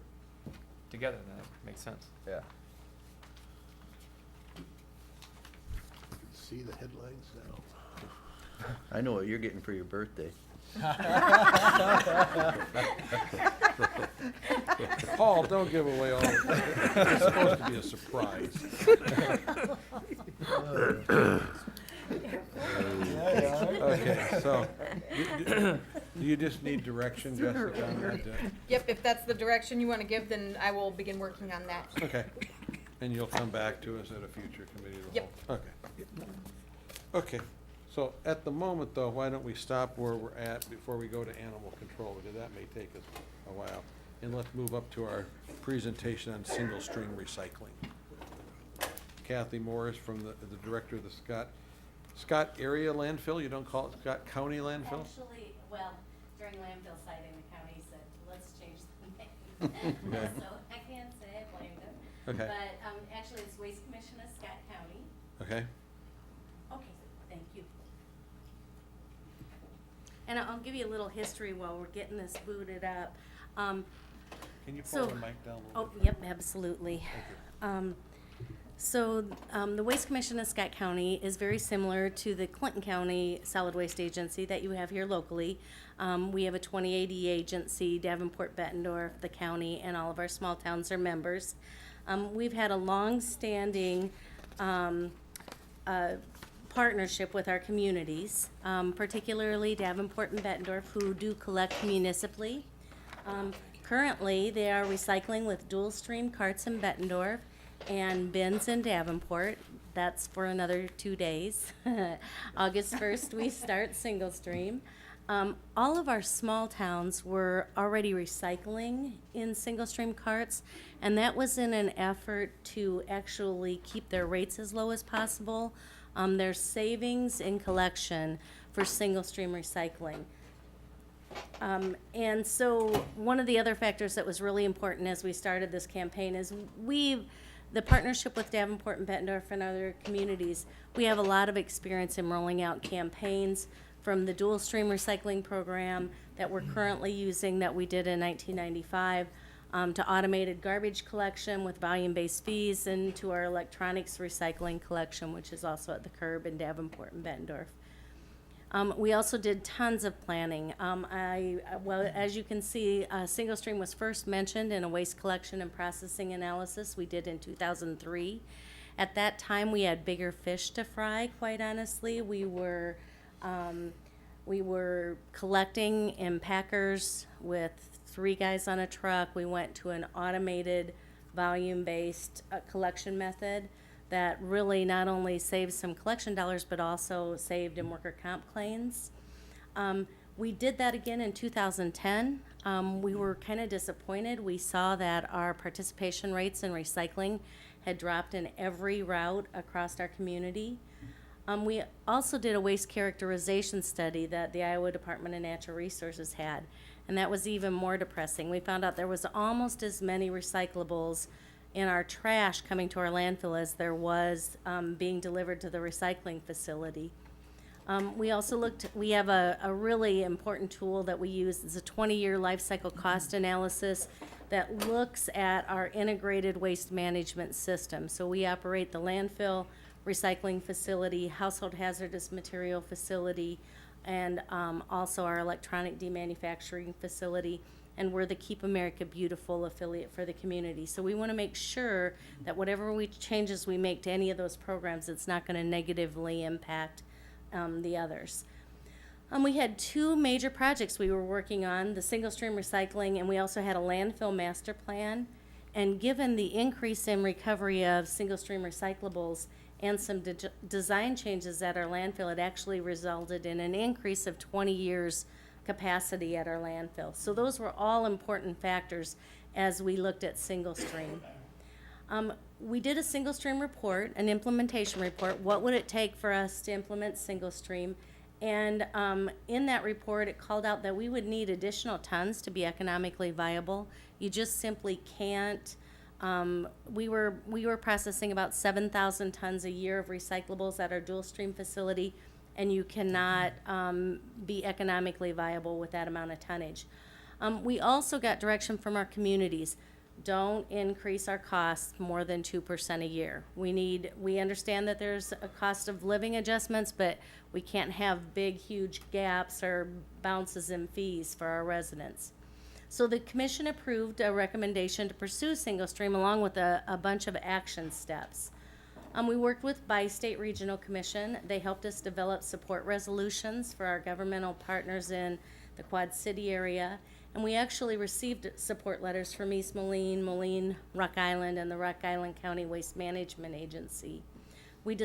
together, then it makes sense. Yeah. See the headlines now. I know what you're getting for your birthday. Paul, don't give away all, it's supposed to be a surprise. Okay, so, do you just need direction, Jessica, on that? Yep, if that's the direction you want to give, then I will begin working on that. Okay, and you'll come back to us at a future committee of the Yep. whole? Okay. Okay, so at the moment though, why don't we stop where we're at before we go to animal control, because that may take us a while. And let's move up to our presentation on single stream recycling. Kathy Morris from the director of the Scott Area Landfill, you don't call it Scott County Landfill? Actually, well, during landfill siting, the county said, let's change the name. Okay. So I can't say I blamed them. Okay. But, actually, it's Waste Commission of Scott County. Okay, Okay, thank you. And I'll give you a little history while we're getting this booted up. can you pull the mic down a little bit? Oh, yep, absolutely. The Waste Commission of Scott County is very similar to the Clinton County Solid Waste Agency that you have here locally. We have a 2080 agency, Davenport, Bettendorf, the county, and all of our small towns are members. We've had a long-standing partnership with our communities, particularly Davenport and Bettendorf, who do collect municipally. Currently, they are recycling with dual stream carts in Bettendorf and bins in Davenport. That's for another 2 days. August 1st, we start single stream. All of our small towns were already recycling in single stream carts, and that was in an effort to actually keep their rates as low as possible. There's savings in collection for single stream recycling. And so one of the other factors that was really important as we started this campaign is the partnership with Davenport and Bettendorf and other communities, we have a lot of experience in rolling out campaigns from the dual stream recycling program that we're currently using that we did in 1995 to automated garbage collection with volume-based fees, and to our electronics recycling collection, which is also at the curb in Davenport and Bettendorf. We also did tons of planning. Well, as you can see, single stream was first mentioned in a waste collection and processing analysis we did in 2003. At that time, we had bigger fish to fry, quite honestly. We were collecting in packers with 3 guys on a truck. We went to an automated volume-based collection method that really not only saved some collection dollars, but also saved in worker comp claims. We did that again in 2010. We were kind of disappointed. We saw that our participation rates in recycling had dropped in every route across our community. We also did a waste characterization study that the Iowa Department of Natural Resources had, and that was even more depressing. We found out there was almost as many recyclables in our trash coming to our landfill as there was being delivered to the recycling facility. We also we have a really important tool that we use. It's a 20-year life cycle cost analysis that looks at our integrated waste management system. So we operate the landfill, recycling facility, household hazardous material facility, and also our electronic demanufacturing facility. And we're the Keep America Beautiful affiliate for the community. So we want to make sure that whatever changes we make to any of those programs, it's not going to negatively impact the others. We had two major projects we were working on, the single stream recycling, and we also had a landfill master plan. And given the increase in recovery of single stream recyclables and some design changes at our landfill, it actually resulted in an increase of 20 years capacity at our landfill. So those were all important factors as we looked at single stream. We did a single stream report, an implementation report. What would it take for us to implement single stream? And in that report, it called out that we would need additional tons to be economically viable. You just simply can't. We were processing about 7,000 tons a year of recyclables at our dual stream facility, and you cannot be economically viable with that amount of tonnage. We also got direction from our communities. Don't increase our costs more than 2% a year. We understand that there's a cost of living adjustments, but we can't have big, huge gaps or bounces in fees for our residents. So the commission approved a recommendation to pursue single stream along with a bunch of action steps. We worked with Bi-State Regional Commission. They helped us develop support resolutions for our governmental partners in the Quad City area. And we actually received support letters from East Moline, Moline, Rock Island, and the Rock Island County Waste Management Agency. We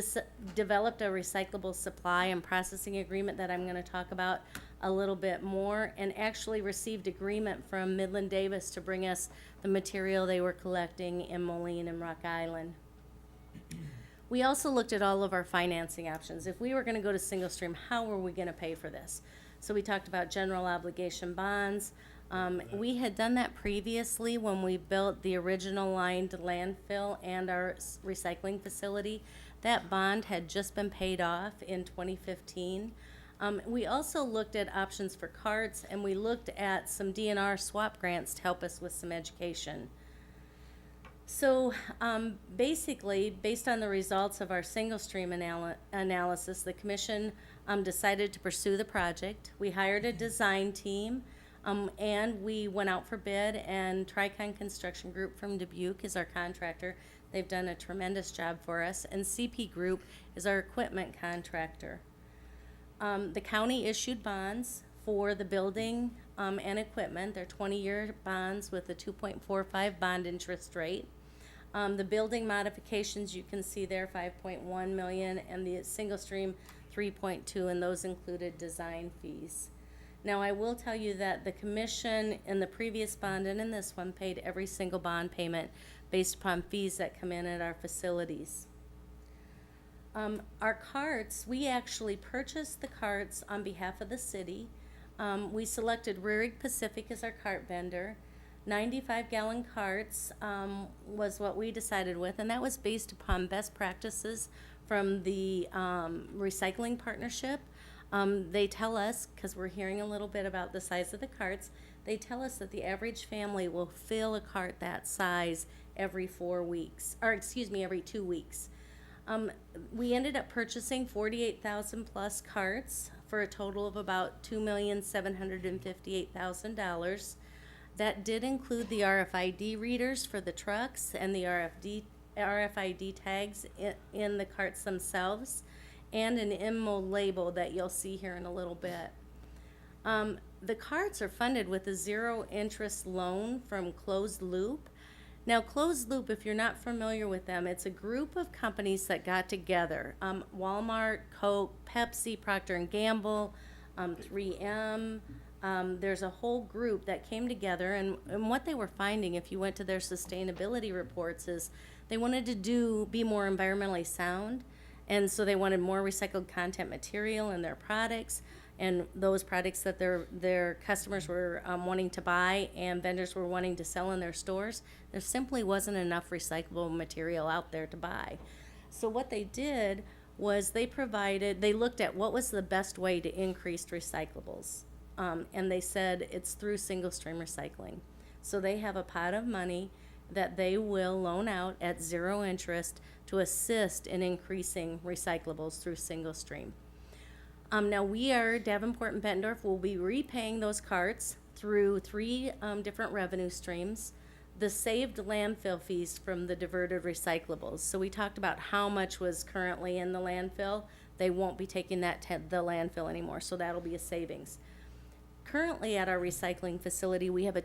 developed a recyclable supply and processing agreement that I'm going to talk about a little bit more, and actually received agreement from Midland Davis to bring us the material they were collecting in Moline and Rock Island. We also looked at all of our financing options. If we were going to go to single stream, how were we going to pay for this? So we talked about general obligation bonds. We had done that previously when we built the original lined landfill and our recycling facility. That bond had just been paid off in 2015. We also looked at options for carts, and we looked at some DNR swap grants to help us with some education. So basically, based on the results of our single stream analysis, the commission decided to pursue the project. We hired a design team, and we went out for bid, and Tricon Construction Group from Dubuque is our contractor. They've done a tremendous job for us, and CP Group is our equipment contractor. The county issued bonds for the building and equipment. They're 20-year bonds with a 2.45 bond interest rate. The building modifications, you can see there, 5.1 million, and the single stream 3.2, and those included design fees. Now, I will tell you that the commission in the previous bond and in this one paid every single bond payment based upon fees that come in at our facilities. Our carts, we actually purchased the carts on behalf of the city. We selected Rurik Pacific as our cart vendor. 95-gallon carts was what we decided with, and that was based upon best practices from the recycling partnership. They tell us, because we're hearing a little bit about the size of the carts, they tell us that the average family will fill a cart that size every 4 weeks, or excuse me, every 2 weeks. We ended up purchasing 48,000 plus carts for a total of about $2,758,000. That did include the RFID readers for the trucks and the RFID tags in the carts themselves, and an IMMO label that you'll see here in a little bit. The carts are funded with a zero-interest loan from Closed Loop. Now, Closed Loop, if you're not familiar with them, it's a group of companies that got together. Walmart, Coke, Pepsi, Procter & Gamble, 3M. There's a whole group that came together, and what they were finding, if you went to their sustainability reports, is they wanted to be more environmentally sound, and so they wanted more recycled content material in their products. and those products that their customers were wanting to buy and vendors were wanting to sell in their stores, there simply wasn't enough recyclable material out there to buy. So what they did was they looked at what was the best way to increase recyclables. And they said it's through single stream recycling. So they have a pot of money that they will loan out at 0 interest to assist in increasing recyclables through single stream. Now Davenport and Bettendorf will be repaying those carts through 3 different revenue streams. The saved landfill fees from the diverted recyclables. So we talked about how much was currently in the landfill. They won't be taking that to the landfill anymore, so that'll be a savings. Currently at our recycling facility, we have a